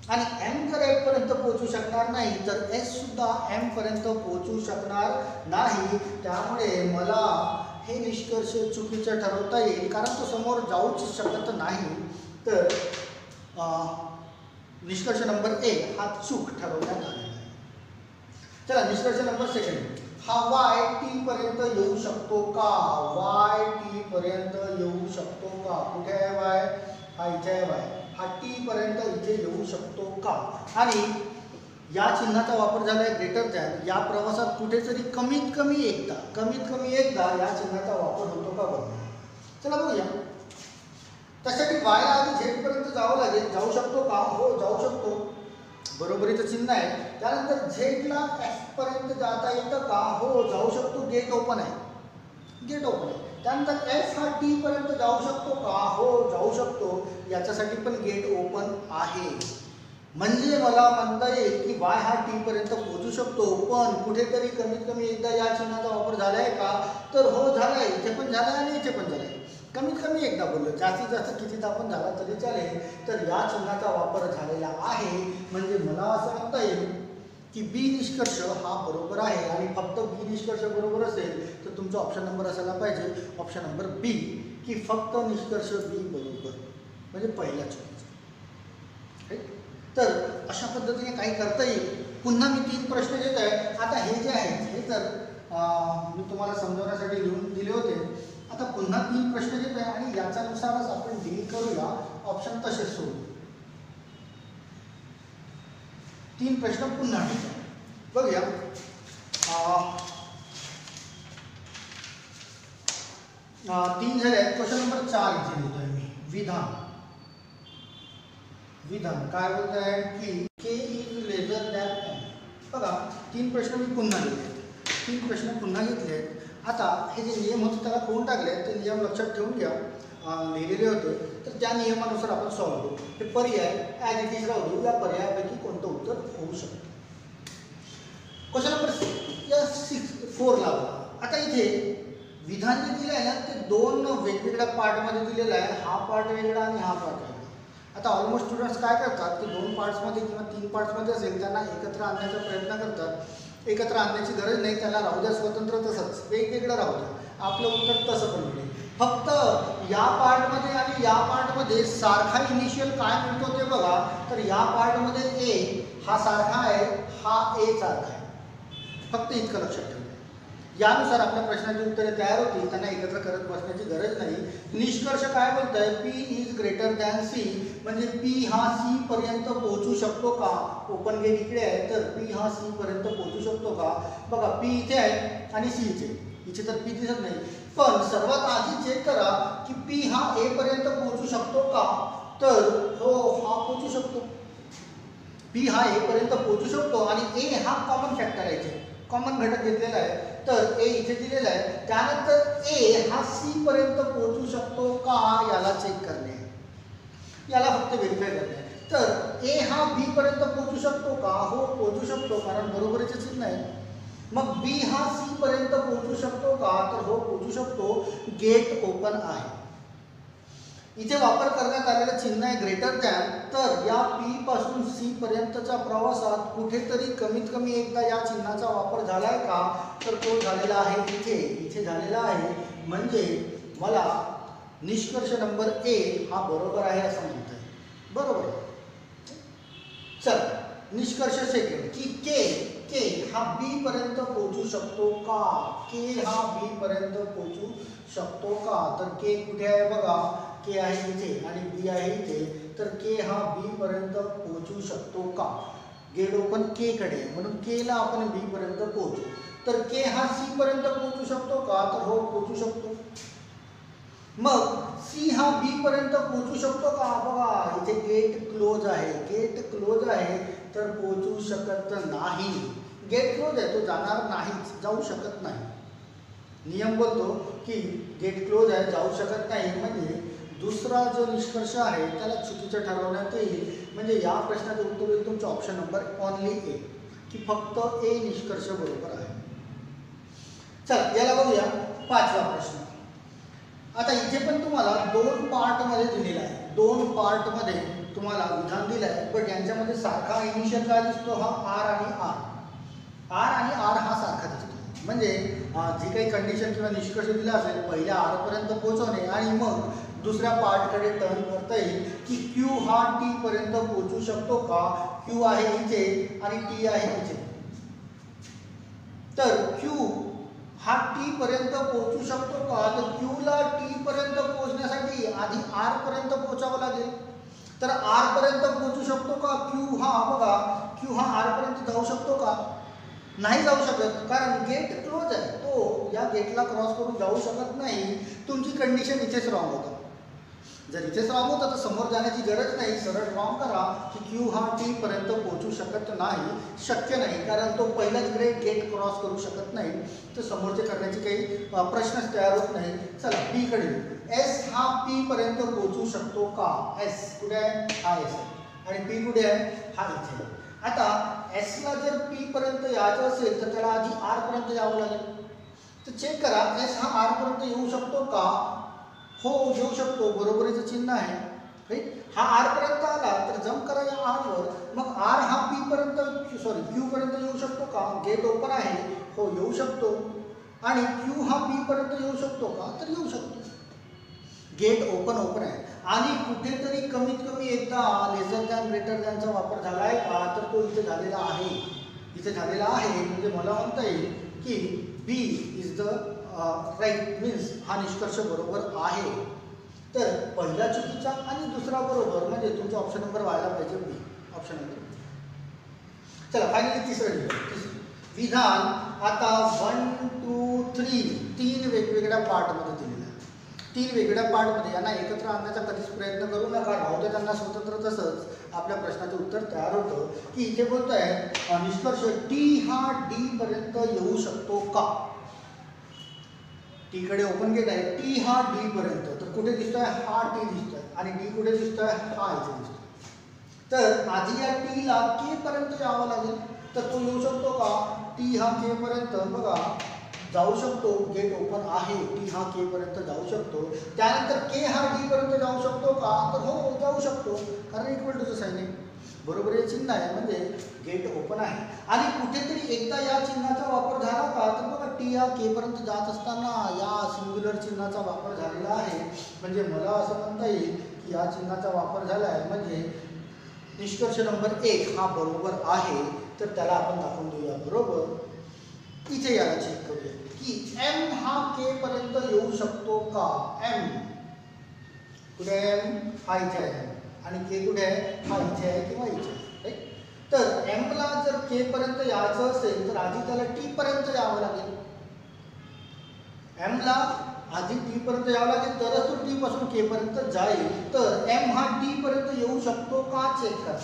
आणि एम जर एफ पर्यंत पोहोचू शकणार नाही तर एस सुद्धा एम पर्यंत पोहोचू शकणार नाही. त्यामुळे मला हे निष्कर्ष चुकीचं ठरवता येईल कारण तो समोर जाऊच शकत नाही. तर निष्कर्ष नंबर ए हा चूक ठरवण्यात आलेला आहे. चला निष्कर्ष नंबर सेकंड. हा वाय टी पर्यंत येऊ शकतो का. कुठे आहे वाय, हा इथे आहे वाय. हा टी पर्यंत इथे येऊ शकतो का. आणि या चिन्हाचा वापर झाला आहे ग्रेटर दॅन, या प्रवासात कुठेतरी कमीत कमी एकदा या चिन्हाचा वापर होतो का बघा. चला बघूया. त्यासाठी वायला आधी झेडपर्यंत जावं लागेल. जाऊ शकतो का? हो जाऊ शकतो. बरोबरीचं चिन्ह आहे. त्यानंतर झेडला एफ पर्यंत जाता येतं का? हो जाऊ शकतो. गेट ओपन आहे. त्यानंतर एफ हा टी पर्यंत जाऊ शकतो का? हो जाऊ शकतो. याच्यासाठी पण गेट ओपन आहे. म्हणजे मला म्हणता येईल की वाय हा टी पर्यंत पोहोचू शकतो, पण कुठेतरी कमीत कमी एकदा या चिन्हाचा वापर झालाय का? तर हो झालाय. इथे पण झालाय आणि इथे पण झालाय. कमीत कमी एकदा बोललो. जास्तीत जास्त कितीदा पण झाला तरी चालेल. तर या चिन्हाचा वापर झालेला आहे. म्हणजे मला असं म्हणता येईल की बी निष्कर्ष हा बरोबर आहे. आणि फक्त बी निष्कर्ष बरोबर असेल तर तुमचा ऑप्शन नंबर असायला पाहिजे ऑप्शन नंबर बी, की फक्त निष्कर्ष बी बरोबर, म्हणजे पहिला चॉईस. तर अशा पद्धतीने काही करता येईल. पुन्हा मी 3 प्रश्न घेत आहे. आता हे जे आहेत हे तर मी तुम्हाला समजवण्यासाठी लिहून दिले होते. आता पुन्हा 3 प्रश्न घेत आहे आणि याच्यानुसारच आपण डील करूया. ऑप्शन तसेच सोडू. 3 प्रश्न पुन्हा घेत आहे. बघूया. 3 झाले आहेत. क्वेश्चन नंबर 4 इथे लिहितोय मी. विधान काय बोलत आहे की के इज लेसर दॅन एम. बघा 3 प्रश्न मी पुन्हा घेतले. आता हे जे नियम होते त्याला कोण टाकले ते नियम लक्षात ठेवून घ्या. लिहिलेले होते. तर त्या नियमानुसार आपण सॉल्व्ह करू. हे पर्याय ॲज इट इज राहू. या पर्यायापैकी कोणतं उत्तर होऊ शकतं. क्वेश्चन नंबर 4 ला बघा. आता इथे विधान जे दिलं आहे ना ते 2 वेगवेगळ्या पार्टमध्ये दिलेलं आहे. हा पार्ट वेगळा आणि हा पार्ट वेगळा. आता ऑलमोस्ट स्टुडंट्स काय करतात की 2 पार्ट्समध्ये किंवा 3 पार्ट्समध्ये असेल त्यांना एकत्र आणण्याचा प्रयत्न करतात. एकत्र आणण्याची गरज नाही. त्याला राहू द्या स्वतंत्र, तसंच वेगवेगळं राहू द्या. आपलं उत्तर तसं पण मिळेल. फक्त या पार्टमध्ये आणि या पार्टमध्ये सारखा इनिशियल काय मिळतो ते बघा. तर या पार्टमध्ये ए हा सारखा आहे, हा ए सारखा आहे. फक्त इतकं लक्षात ठेवा. यानुसार आपल्या प्रश्नाची उत्तरे तयार होतील. त्यांना एकत्र करत बसण्याची गरज नाही. निष्कर्ष काय बोलत आहे? P is greater than C. म्हणजे पी हा सी पर्यंत पोहोचू शकतो का? ओपन गेट इकडे आहे तर पी हा सी पर्यंत पोहोचू शकतो का? बघा पी इथे आहे आणि सी इथे तर पी दिसत नाही. पण सर्वात आधी चेक करा की पी हा ए पर्यंत पोहोचू शकतो का? तर हो हा पोहोचू शकतो. पी हा ए पर्यंत पोहोचू शकतो आणि ए हा कॉमन फॅक्टर आहे, कॉमन घटक घेतलेला आहे. तर ए इथे दिलेला आहे. त्यानंतर ए हा सी पर्यंत पोहोचू शकतो का याला चेक करणे, याला फक्त व्हेरीफाय करणे. तर ए हा बी पर्यंत पोहोचू शकतो का? हो पोहोचू शकतो, कारण बरोबरीचे चिन्ह आहे. मग बी हा सी पर्यंत पोहोचू शकतो का? तर हो पोहोचू शकतो. गेट ओपन आहे. इथे वापर करण्यात आलेलं चिन्ह आहे ग्रेटर दॅन. तर या पी पासून सी पर्यंतच्या प्रवासात कुठेतरी कमीत कमी एकदा या चिन्हाचा वापर झालाय का? तर तो झालेला आहे इथे झालेला आहे. म्हणजे मला निष्कर्ष नंबर ए हा बरोबर आहे असं म्हणत आहे. बरोबर. चल निष्कर्ष सेकंड की के हा बी पर्यंत पोहोचू शकतो का? के हा बी पर्यंत पोहोचू शकतो का? तर के कुठे आहे बघा. के आहे इथे आणि बी आहे इथे. तर के हा बी पर्यंत पोहोचू शकतो का? गेट ओपन के कडे, म्हणून के ला आपण बी पर्यंत पोहोचू. तर के हा सी पर्यंत पोहोचू शकतो का? तर हो पोहोचू शकतो. मग सी हा बी पर्यंत पोहोचू शकतो का? बघा इथे गेट क्लोज आहे. तर पोहोचू शकत नाही. गेट क्लोज आहे, तो जाणार नाहीच, जाऊ शकत नाही. नियम बोलतो की गेट क्लोज आहे, जाऊ शकत नाही. म्हणजे दुसरा जो निष्कर्ष आहे त्याला चुकीचं ठरवण्यात येईल. म्हणजे या प्रश्नाचं उत्तर येईल तुमचं ऑप्शन नंबर ओनली ए, की फक्त ए निष्कर्ष बरोबर आहे. चला याला बघूया 5वा प्रश्न. आता इथे पण तुम्हाला 2 पार्टमध्ये दिलेला आहे. 2 पार्टमध्ये तुम्हाला विधान दिलं आहे. पण यांच्यामध्ये सारखा इनिशियल काय दिसतो? हा आर आणि आर हा सारखा दिसतो. म्हणजे जी काही कंडिशन किंवा निष्कर्ष दिला असेल पहिल्या आर पर्यंत पोहोचवणे आणि मग दुसऱ्या पार्टकडे टर्न करता येईल की क्यू हा टी पर्यंत पोहोचू शकतो का? क्यू आहे इथे आणि टी आहे इथे. तर क्यू हा टी पर्यंत पोहोचू शकतो का? तर क्यू ला टी पर्यंत पोहोचण्यासाठी आधी आर पर्यंत पोहोचावं लागेल. तर आर पर्यंत पोहोचू शकतो का क्यू? हा बघा क्यू हा आरपर्यंत जाऊ शकतो का? नाही जाऊ शकत, कारण गेट क्लोज आहे, तो या गेटला क्रॉस करून जाऊ शकत नाही. तुमची कंडिशन इथेच रॉंग होतं. जर इथेच रॉंग होतं तर समोर जाण्याची गरज नाही, सरळ रॉंग करा की क्यू हा टी पर्यंत पोहोचू शकत नाही, शक्य नाही, कारण तो पहिलाच गेट क्रॉस करू शकत नाही, तर समोरचे करण्याची काही प्रश्नच तयार होत नाही. चला पी कडे, एस हा पी पर्यंत पोहोचू शकतो का? एस कुठे आहे? हा एस आहे, आणि पी कुठे आहे? हा इथे आहे. आता एसला जर पी पर्यंत यायचं असेल तर त्याला आधी आर पर्यंत यावं लागेल. तर चेक करा, एस हा आर पर्यंत येऊ शकतो का? हो, येऊ शकतो, बरोबरीचं चिन्ह आहे, राईट. हा आर पर्यंत आला तर जम्प करा या आर वर. मग आर हा पी पर्यंत क्यू पर्यंत येऊ शकतो का? गेट ओपन आहे, हो येऊ शकतो. आणि क्यू हा पी पर्यंत येऊ शकतो का? तर येऊ शकतो. गेट ओपन आहे, आणि कुठेतरी कमीत कमी एकदा लेसर दॅन ग्रेटर दॅनचा वापर झाला आहे का? तर तो इथे झालेला आहे. इथे झालेला आहे म्हणजे मला म्हणता येईल की बी इज द राईट, मीन्स हा निष्कर्ष बरोबर आहे. तर पहिला चुकीचा आणि दुसरा बरोबर, म्हणजे तुमचा ऑप्शन नंबर व्हायला पाहिजे बी, ऑप्शन नंबर. चला फायनली तिसरं विधान. आता 1 2 3 तीन वेगवेगळ्या पार्टमध्ये दिलेलं आहे. तीन वेगवेगळ्या पार्टमध्ये यांना एकत्र आणण्याचा कधीच प्रयत्न करू नका, राहू दे त्यांना स्वतंत्र. तसंच आपल्या प्रश्नाचं उत्तर तयार होतं की इथे बोलत आहे निष्कर्ष टी हा डी पर्यंत येऊ शकतो का? टी कडे ओपन गेट आहे, टी हा डी पर्यंत, तर कुठे दिसतोय? हा टी दिसतोय, आणि डी कुठे दिसतोय? हा इथे दिसतोय. तर आधी या टीला के पर्यंत यावं लागेल, तर तो येऊ शकतो का? टी हा के पर्यंत बघा जाऊ शकतो, गेट ओपन आहे, टी हा के पर्यंत जाऊ शकतो. त्यानंतर के हा डी पर्यंत जाऊ शकतो का? तर हो जाऊ शकतो, कारण इक्वल टूचं साइन आहे, बरोबर हे चिन्ह आहे, म्हणजे गेट ओपन आहे. आणि कुठेतरी एकदा या चिन्हाचा वापर झाला का? तर बघा टी हा के पर्यंत जात असताना या सिंग्युलर चिन्हाचा वापर झालेला आहे, म्हणजे मला असं म्हणता येईल की या चिन्हाचा वापर झाला आहे, म्हणजे निष्कर्ष नंबर 1 हा बरोबर आहे. तर त्याला आपण दाखवून देऊया बरोबर. इथे याला चेक करूया की एम हा के पर्यंत येऊ शकतो का? एम कुठे आहे? एम हा इथे आहे, आणि के कुठे आहे? हा इथे आहे किंवा इथे आहे. तर एम ला जर के पर्यंत यायचं असेल तर आधी त्याला टी पर्यंत यावं लागेल. एम ला आधी टी पर्यंत यावं लागेल, तरच तो टी पासून के पर्यंत जाईल. तर एम हा टी पर्यंत येऊ शकतो का? चेक करा.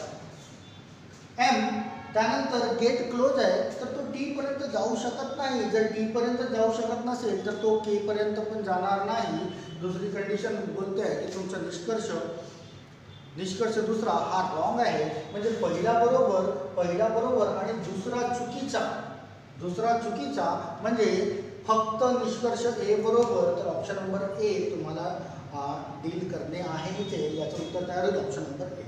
एम त्यानंतर गेट क्लोज आहे, तर तो टी पर्यंत जाऊ शकत नाही. जर टी पर्यंत जाऊ शकत नसेल तर तो के पर्यंत पण जाणार नाही. दुसरी कंडिशन बोलते आहे की तुमचा निष्कर्ष दुसरा हा रॉंग आहे, म्हणजे पहिला बरोबर आणि दुसरा चुकीचा, म्हणजे फक्त निष्कर्ष ए बरोबर. तर ऑप्शन नंबर ए तुम्हाला डील करणे आहे इथे. याचं उत्तर तयार होईल ऑप्शन नंबर ए.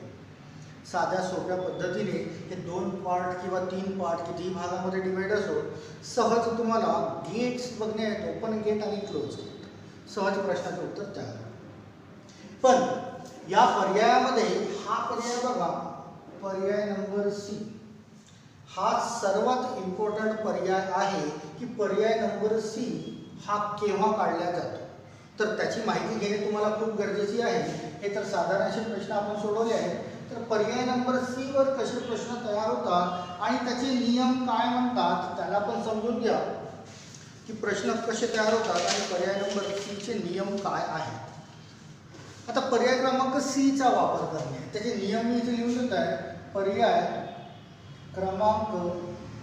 साध्या सोप्या पद्धतीने हे 2 पार्ट किंवा 3 पार्ट कितीही भागामध्ये डिवाइड असो, सहज तुम्हाला गेट्स बघणे आहेत, ओपन गेट आणि क्लोज गेट, सहज प्रश्नाचं उत्तर तयार. पण या पर्यायामध्ये हा पर्याय बघा, पर्याय नंबर सी हा सर्वात इम्पॉर्टंट पर्याय आहे की पर्याय नंबर सी हा केव्हा काढला जातो. तर त्याची माहिती घेणे तुम्हाला खूप गरजेची आहे. हे तर साधारण असे प्रश्न आपण सोडवले आहेत. तर पर्याय नंबर सी वर कसे प्रश्न तयार होतात आणि त्याचे नियम काय म्हणतात त्याला पण समजून घ्या की प्रश्न कसे तयार होतात आणि पर्याय नंबर सी चे नियम काय आहेत. आता पर्याय क्रमांक सी चा वापर करणे, त्याचे नियम मी इथे लिहून देत आहे. पर्याय क्रमांक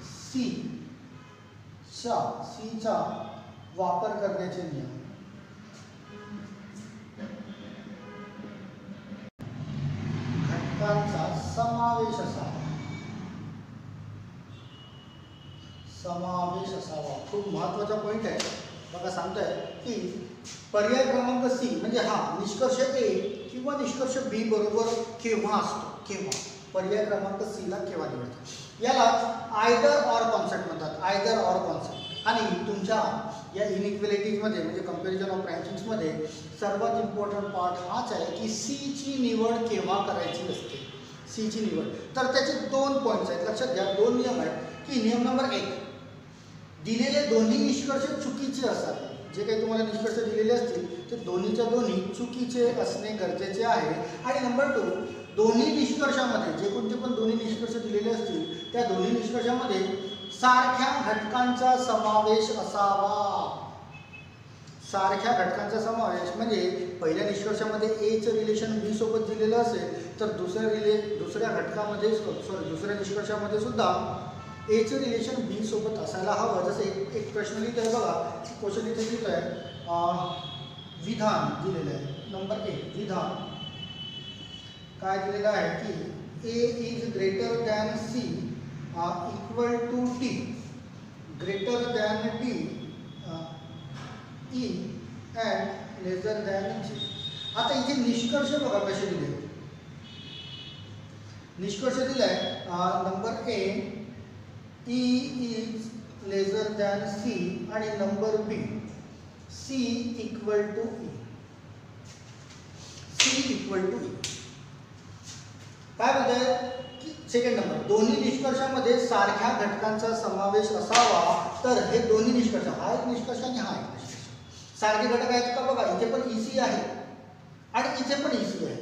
सी चा वापर करण्याचे नियम. घटकांचा समावेश असावा. खूप महत्त्वाचा पॉईंट आहे बघा. सांगताय की पर्याय क्रमांक सी म्हणजे हा निष्कर्ष ए किंवा निष्कर्ष बी बरोबर केव्हा असतो. केव्हा पर्याय क्रमांक सी ला केव्हा निवडतात याला आयदर ऑर कॉन्सेप्ट म्हणतात. Either or concept. आणि तुमच्या या इनइक्वेलिटीजमध्ये म्हणजे कंपॅरिझन ऑफ रँकिंग्समध्ये सर्वात इम्पॉर्टंट पार्ट हाच आहे की सी ची निवड केव्हा करायची असते. सी ची निवड. तर त्याचे 2 पॉईंट्स आहेत, लक्षात घ्या. 2 नियम आहेत की नियम नंबर 1 दिलेले दोन्ही निष्कर्ष चुकीचे असावे. जे काही तुम्हाला निष्कर्ष दिलेले असतील ते दोन्हीच्या दोन्ही चुकीचे असणे गरजेचे आहे. आणि नंबर 2 दोन्ही निष्कर्षामध्ये जे कोणते पण दोन्ही निष्कर्ष दिलेले असतील त्या दोन्ही निष्कर्षामध्ये सारख्या घटकांचा समावेश असावा. सारख्या घटकांचा समावेश म्हणजे पहिल्या निष्कर्षामध्ये एचं रिलेशन बी सोबत दिलेलं असेल तर दुसऱ्या घटकामध्ये दुसऱ्या निष्कर्षामध्ये सुद्धा एचं रिलेशन बी सोबत असायला हवं. जसं एक प्रश्न लिहित आहे बघा, क्वेश्चन इथे लिहित आहे, विधान दिलेलं आहे. नंबर 1 विधान काय दिलेलं आहे की A is greater than C equal to D, greater than D E and lesser than G. आता इथे निष्कर्ष बघा कसे दिले. निष्कर्ष दिलाय number A E is lesser than C आणि number B C equal to E. C equal to E काय म्हणताय की सेकंड नंबर दोन्ही निष्कर्षामध्ये सारख्या घटकांचा समावेश असावा. तर हे दोन्ही निष्कर्ष, हा एक निष्कर्ष आणि हा एक निष्कर्ष सारखे घटक आहेत का बघा. इथे पण ईसी आहे आणि इथे पण ईसी आहे.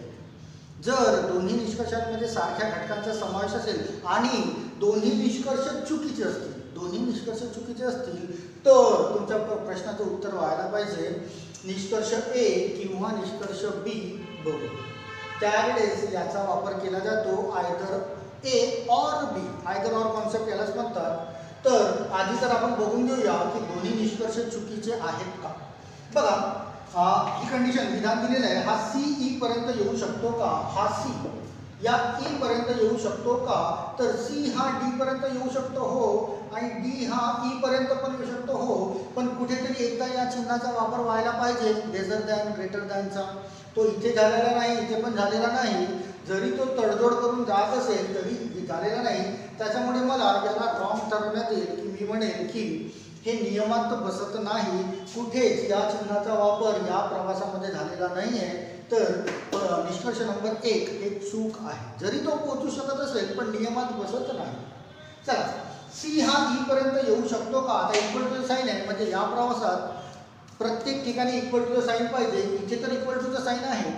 जर दोन्ही निष्कर्षांमध्ये सारख्या घटकांचा समावेश असेल आणि दोन्ही निष्कर्ष चुकीचे असतील, दोन्ही निष्कर्ष चुकीचे असतील तर तुमच्या प्रश्नाचं उत्तर व्हायला पाहिजे निष्कर्ष ए किंवा निष्कर्ष बी बघू. त्यावेळेस याचा वापर केला जातो either A or B. Either or concept यालाच म्हणतात. तर आधी तर आपण बघून घेऊया की दोन्ही निष्कर्ष चुकीचे आहेत का. बघा ही कंडिशन विधान दिलेलं आहे, हा सी ई पर्यंत येऊ शकतो का, हा सी या ई पर्यंत येऊ शकतो का. तर सी हा डी पर्यंत येऊ शकतो हो, आणि डी हा ई पर्यंत पण येऊ शकतो हो. पण कुठेतरी एकदा या चिन्हाचा वापर व्हायला पाहिजे लेसर दॅन ग्रेटर दॅनचा. तो इथे झालेला नाही, इथे पण झालेला नाही. जरी तो तडजोड करून जात असेल तरी झालेला नाही. त्याच्यामुळे मला याला रॉंग ठरवण्यात येईल की मी म्हणेन की हे नियमात बसत नाही. कुठेच या चिन्हाचा वापर या प्रवासामध्ये झालेला नाही आहे. तर निष्कर्ष नंबर 1 हे चूक आहे. जरी तो पोहोचू शकत असेल पण नियमात बसत नाही. चला सी हा ई पर्यंत येऊ शकतो का. आता इक्वल टू साईन आहे म्हणजे या प्रवासात प्रत्येक ठिकाणी इक्वल टू साईन पाहिजे. इथे तर इक्वल टू साईन आहे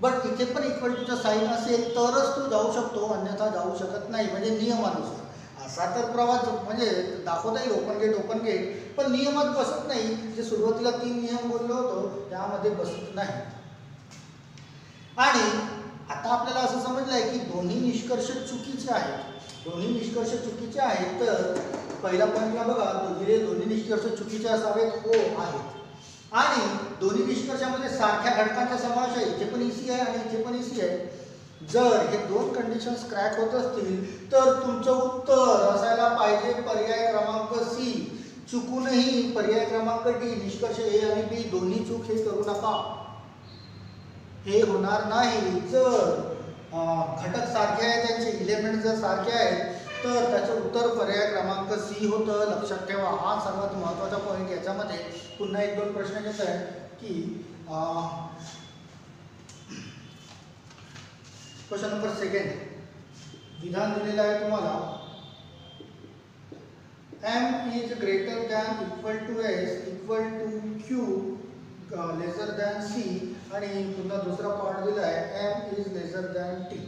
बट इथे पण इक्वल टू साईन असेल तरच तो जाऊ शकतो, अन्यथा जाऊ शकत नाही. म्हणजे नियमानुसार असा तर प्रवास म्हणजे दाखवता येईल ओपन गेट पण नियमात बसत नाही. जे सुरुवातीला 3 नियम बोललो होतो त्यामध्ये बसत नाही. आणि आता आपल्याला असं समजलंय की दोन्ही निष्कर्ष चुकीचे आहेत. दोन्ही निष्कर्ष चुकीचे आहेत. तर पहिला पॉईंटला बघा, दोन्ही निष्कर्ष चुकीचे असावेत हो आहेत. आणि दोन्ही निष्कर्षामध्ये सारख्या घटकांचा समावेश आहे. इथे पण ईसी आहे आणि इथे पण ईसी आहे. जर हे दोन कंडिशन्स क्रॅक होत असतील तर तुमचं उत्तर असायला पाहिजे पर्याय क्रमांक सी. चुकूनही पर्याय क्रमांक डी निष्कर्ष ए आणि बी दोन्ही चूक हे करू नका. हे होणार नाही. जर घटक सारखे आहेत, त्यांचे इलेमेंट जर सारखे आहेत तर त्याचं उत्तर पर्याय क्रमांक सी होतं. लक्षात ठेवा, हा सर्वात महत्त्वाचा पॉईंट. याच्यामध्ये पुन्हा 1-2 प्रश्न येत आहे की क्वेश्चन नंबर 2 विधान दिलेलं आहे तुम्हाला M is greater than equal to S equal to Q lesser than C आणि पुन्हा दुसरा पॉईंट दिला आहे M is lesser than T.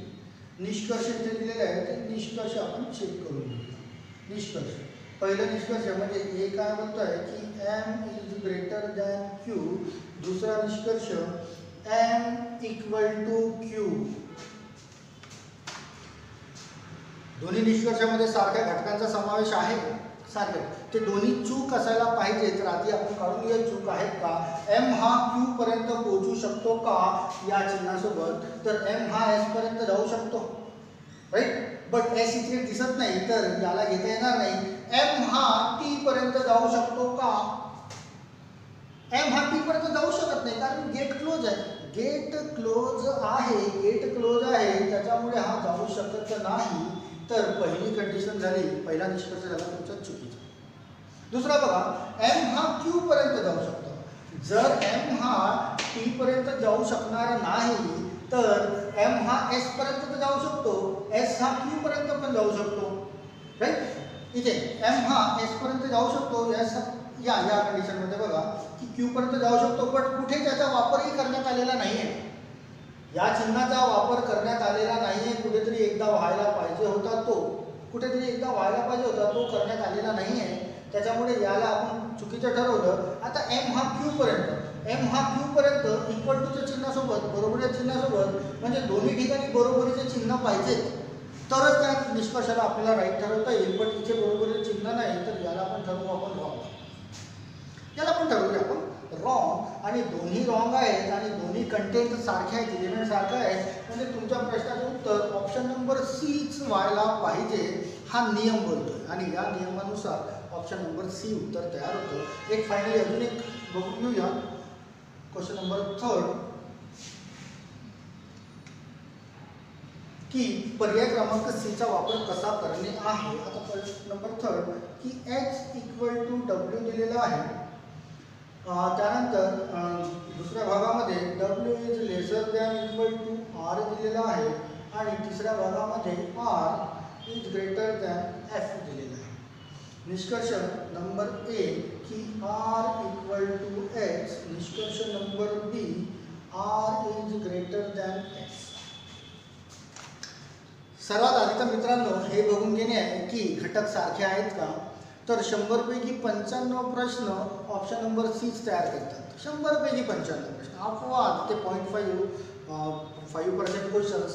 निष्कर्ष इथे दिलेले आहे ते निष्कर्ष आपण चेक करून घेऊया. निष्कर्ष पहिलं निष्कर्ष म्हणजे हे काय म्हणतो आहे की M is greater than Q. दुसरा निष्कर्ष एम इक्वल टू क्यू. दोन्ही निष्कर्षामध्ये सारख्या घटकांचा समावेश आहे. सारखे ते दोन्ही चूक असायला पाहिजे. तर आधी आपण काढून घेऊया चूक आहेत का. एम हा क्यू पर्यंत पोहोचू शकतो का या चिन्हासोबत. तर एम हा एस पर्यंत जाऊ शकतो राईट. बट एस इथे दिसत नाही तर याला घेता येणार नाही. एम हा टी पर्यंत जाऊ शकतो का. एम हा टी पर्यंत जाऊ शकत नाही कारण गेट क्लोज आहे. गेट क्लोज आहे त्याच्यामुळे हा जाऊ शकत नाही. तर पहिली कंडिशन झाली, पहिला निष्कर्ष झाला तुमचा चुकीचा. दुसरा बघा, एम हा क्यू पर्यंत जाऊ शकतो. जर एम हा टी पर्यंत जाऊ शकणार नाही तर एम हा एस पर्यंत जाऊ शकतो. एस हा क्यू पर्यंत पण जाऊ शकतो राईट. इथे एम हा एस पर्यंत जाऊ शकतो. एस या कंडिशनमध्ये बघा की क्यू पर्यंत जाऊ शकतो बट कुठे त्याचा वापरही करण्यात आलेला नाही आहे. या चिन्हाचा वापर करण्यात आलेला नाही आहे. कुठेतरी एकदा व्हायला पाहिजे होता तो. कुठेतरी एकदा व्हायला पाहिजे होता, तो करण्यात आलेला नाही आहे. त्याच्यामुळे याला आपण चुकीचं ठरवलं. आता एम हा क्यू पर्यंत इक्वल टूच्या चिन्हासोबत, बरोबरीच्या चिन्हासोबत, म्हणजे दोन्ही ठिकाणी बरोबरीचे चिन्ह पाहिजेत तरच त्या निष्कर्षाला आपल्याला राईट ठरवता येईल. पण इथे बरोबरीचे चिन्ह नाही तर याला आपण ठरवू आपण रॉंग. याला पण ठरवूया आपण रॉंग. आणि दोन्ही रॉंग आहेत आणि दोन्ही कंटेंट सारखे आहेत, एलिमेंट सारखं आहे, म्हणजे तुमच्या प्रश्नाचं उत्तर ऑप्शन नंबर सीच व्हायला पाहिजे हा नियम बोलतोय. आणि या नियमानुसार ऑप्शन नंबर सी उत्तर तयार होतं. एक फायनली अजून एक बघून घेऊया. क्वेश्चन नंबर 3 की पर्याय क्रमांक सी चा वापर कसा करणे आहे. आता क्वेश्चन नंबर 3 की H इक्वल टू W दिलेला आहे. त्यानंतर दुसऱ्या भागामध्ये W is lesser than equal to R दिलेला आहे आणि तिसऱ्या भागामध्ये R is greater than F दिलेला आहे. निष्कर्ष नंबर ए की R इक्वल टू H. निष्कर्ष number B R is greater than X. सर्वात आधी तर मित्रांनो हे बघून घेणे आहे की घटक सारखे आहेत का. तर 100 पैकी 95 प्रश्न ऑप्शन नंबर सीच तयार करतात. 100 पैकी 95 प्रश्न अपवाद, ते 0.5% क्वेश्चन्स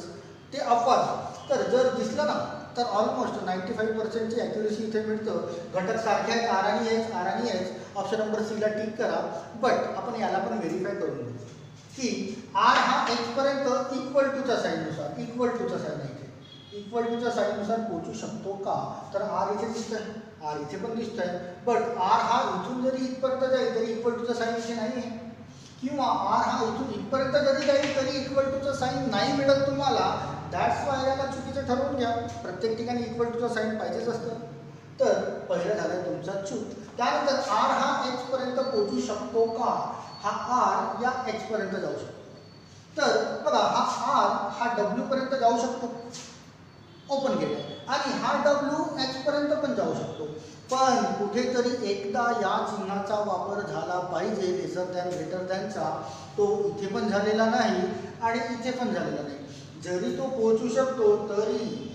ते अपवाद. तर जर दिसलं ना तर ऑलमोस्ट 95%ची ॲक्युरेसी इथे मिळतं. घटक सारखे आहेत आर आणि एच. ऑप्शन नंबर सीला टिक करा. बट आपण याला पण व्हेरीफाय करून घेऊ की आर हा एचपर्यंत इक्वल टूच्या साईननुसार, इक्वल टूच्या साईननुसार पोहोचू शकतो का. तर आर इथे दिसतंय, आर इथे पण दिसतंय. बट आर हा इथून जरी इथपर्यंत जाईल तरी इक्वल टूचा साईन इथे नाही आहे, किंवा आर हा इथून इथपर्यंत जरी जाईल तरी इक्वल टूचा साईन नाही मिळत तुम्हाला. दॅट्स वाय याला चुकीचं ठरवून घ्या. प्रत्येक ठिकाणी इक्वल टूचा साईन पाहिजेच असतं. तर पहिलं झालं तुमचा चूक. त्यानंतर आर हा एच पर्यंत पोहोचू शकतो का. हा आर या एच पर्यंत जाऊ शकतो. तर बघा हा आर हा डब्ल्यू पर्यंत जाऊ शकतो, ओपन केलं, आणि हा डब्ल्यू एच पर्यंत पण जाऊ शकतो. पण कुठेतरी एकदा या चिन्हाचा वापर झाला पाहिजे, लेसर दॅन ग्रेटर दॅनचा. तो इथे पण झालेला नाही आणि इथे पण झालेला नाही. जरी तो पोहोचू शकतो तरी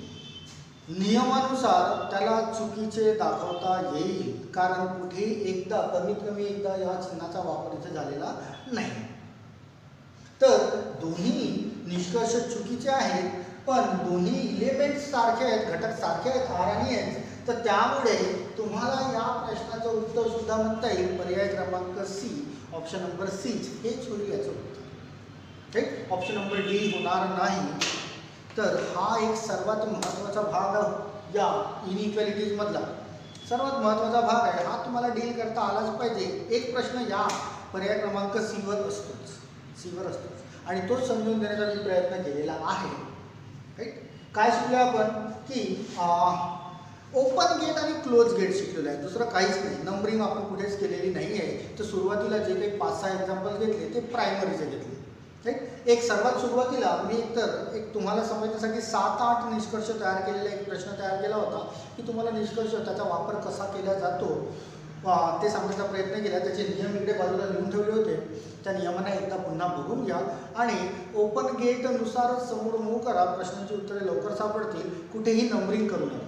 नियमानुसार त्याला चुकीचे दाखवता येईल, कारण कुठे एकदा कमीत कमी एकदा या चिन्हाचा वापर इथे झालेला नाही. तर दोन्ही निष्कर्ष चुकीचे आहेत, पण दोन्ही इलेमेंट्स सारखे आहेत, घटक सारखे आहेत आर आणि एच. तर त्यामुळे तुम्हाला या प्रश्नाचं उत्तर सुद्धा म्हणता येईल पर्याय क्रमांक सी, ऑप्शन नंबर सीच हेच होईल याचं उत्तर. ठीक, ऑप्शन नंबर डी होणार नाही. तर हा एक सर्वात महत्त्वाचा भाग या इनइक्वॅलिटीज मधला सर्वात महत्त्वाचा भाग आहे. हा तुम्हाला डील करता आलाच पाहिजे. एक प्रश्न या पर्याय क्रमांक सीवर असतोच आणि तोच समजून देण्याचा मी प्रयत्न केलेला आहे. राईट, काय शिकलो आपण की ओपन गेट आणि क्लोज गेट शिकलेलं आहे, दुसरं काहीच नाही. नंबरिंग आपण कुठेच केलेली नाही आहे. तर सुरुवातीला जे काही 5-6 एक्झाम्पल घेतले ते प्रायमरीचे घेतले. राईट, एक सर्वात सुरुवातीला मी एक तुम्हाला समजण्यासाठी 7-8 निष्कर्ष तयार केलेला एक प्रश्न तयार केला होता की तुम्हाला निष्कर्ष त्याचा वापर कसा केला जातो ते सांगण्याचा प्रयत्न केला. त्याचे नियम इकडे बाजूला लिहून ठेवले होते. त्या नियमांना एकदा पुन्हा बघून घ्या आणि ओपन गेटनुसारच समोर मूव्ह करा. प्रश्नांची उत्तरे लवकर सापडतील, कुठेही नंबरिंग करू नका.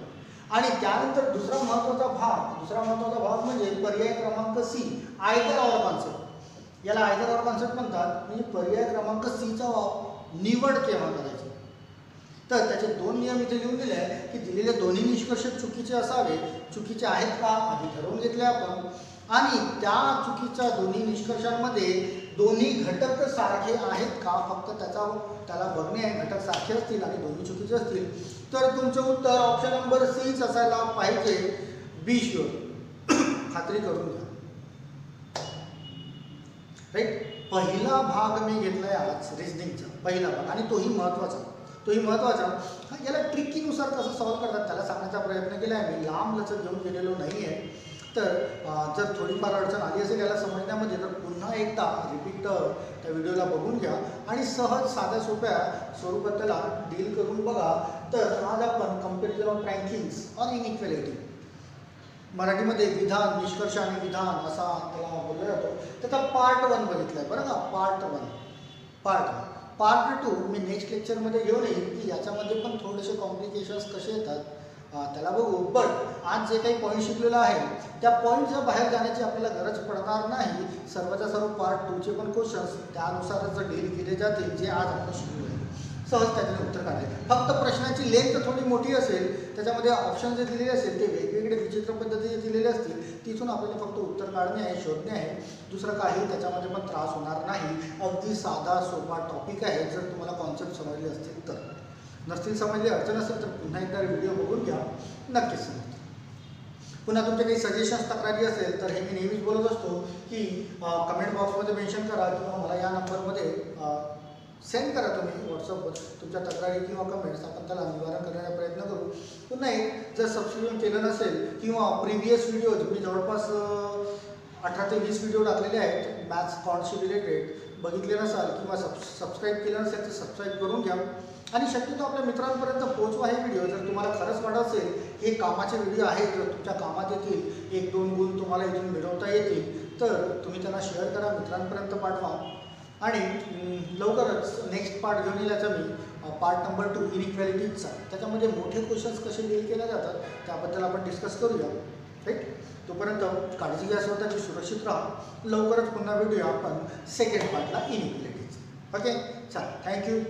आणि त्यानंतर दुसरा महत्त्वाचा भाग म्हणजे पर्याय क्रमांक सी, आयदर ऑर कॉन्सेप्ट. याला आयदर ऑर कॉन्सेप्ट म्हणतात. म्हणजे पर्याय क्रमांक सीचा निवड केव्हा करायची. तर त्याचे 2 नियम इथे लिहून दिले आहे की दिलेले दोन्ही निष्कर्ष चुकीचे असावे. चुकीचे आहेत का आधी ठरवून घेतले आपण, आणि त्या चुकीच्या दोन्ही निष्कर्षांमध्ये दोन्ही घटक सारखे आहेत का, फक्त त्याला बघणे आहे. घटक सारखे असतील आणि दोन्ही चुकीचे असतील तर तुमचे उत्तर ऑप्शन नंबर सीच असायला पाहिजे. बी शुअर, खात्री करून घ्या. राईट, पहिला भाग मी घेतलाय आज रिझनिंगचा पहिला भाग, आणि तोही महत्त्वाचा. याला ट्रिकीनुसार कसं सॉल्व्ह करतात त्याला सांगण्याचा प्रयत्न केला आहे मी. लांब लचक घेऊन गेलेलो नाही आहे. तर जर थोडीफार अडचण आली असेल याला समजण्यामध्ये तर पुन्हा एकदा रिपीट त्या व्हिडिओला बघून घ्या आणि सहज साध्या सोप्या स्वरूपात त्याला डील करून बघा. तर आज आपण कंपॅरिझन ऑफ रँकिंग्स ऑर इनइक्वॅलिटी, मराठीमध्ये विधान, निष्कर्ष आणि विधान असा त्याला बोलला जातो, त्याचा पार्ट 1 बघितला आहे बरं का. पार्ट 2 मी नेक्स्ट लेक्चरमध्ये घेऊन येईल की याच्यामध्ये पण थोडेसे कॉम्प्लिकेशन्स कसे येतात त्याला बघू. बट आज जे काही पॉईंट शिकलेलं आहे त्या पॉईंटच्या बाहेर जाण्याची आपल्याला गरज पडणार नाही. सर्वच्या सर्व पार्ट 2चे पण क्वेश्चन्स त्यानुसारच डील केले जातील जे आज आपण शिकलो आहे. सहज त्याच्याने उत्तर काढले. फक्त प्रश्नाची लेंथ थोडी मोठी असेल, त्याच्यामध्ये ऑप्शन जे दिलेले असेल ते वेगवेगळे विचित्र पद्धतीने दिलेले असतील, तिथून आपल्याला फक्त उत्तर काढणे आहे, शोधणे आहे. दुसरं काही त्याच्यामध्ये पण त्रास होणार नाही. अगदी साधा सोपा टॉपिक आहे. जर तुम्हाला कॉन्सेप्ट समजले असतील तर. नसतील समजले, अडचण असेल तर पुन्हा एकदा व्हिडिओ बघून घ्या, नक्कीच समजतं. पुन्हा तुमचे काही सजेशन्स तक्रारी असेल तर हे मी नेहमीच बोलत असतो की कमेंट बॉक्समध्ये मेन्शन करा किंवा मला या नंबरमध्ये सेंड करा तुम्ही व्हॉट्सअपवर तुमच्या तक्रारी किंवा कमेंट्स. आपण त्याला निवारण करण्याचा प्रयत्न करू. पुन्हा एक, जर सबस्क्रिप्शन केलं नसेल किंवा प्रिव्हियस व्हिडिओज मी जवळपास 18 ते 20 व्हिडिओ टाकलेले आहेत मॅथ्स कॉन्टशी रिलेटेड, बघितले नसाल किंवा सबस्क्राईब केलं नसेल तर सबस्क्राईब करून घ्या. आणि शक्यतो आपल्या मित्रांपर्यंत पोहोचवा हे व्हिडिओ. जर तुम्हाला खरंच वाटत असेल हे कामाचे व्हिडिओ आहेत, जर तुमच्या कामात येतील, 1-2 गुण तुम्हाला इथून मिळवता येतील, तर तुम्ही त्यांना शेअर करा, मित्रांपर्यंत पाठवा. आणि लवकरच नेक्स्ट पार्ट घेऊन येईल याचा मी, पार्ट नंबर 2 इनइक्वॅलिटीजचा. त्याच्यामध्ये मोठे क्वेश्चन्स कसे डील केले जातात त्याबद्दल आपण डिस्कस करूया. राईट. तोपर्यंत काळजी घ्या स्वतःची, सुरक्षित राहा. लवकरच पुन्हा भेटूया आपण सेकंड पार्टला इनइक्वॅलिटीज. ओके, चला, थँक्यू.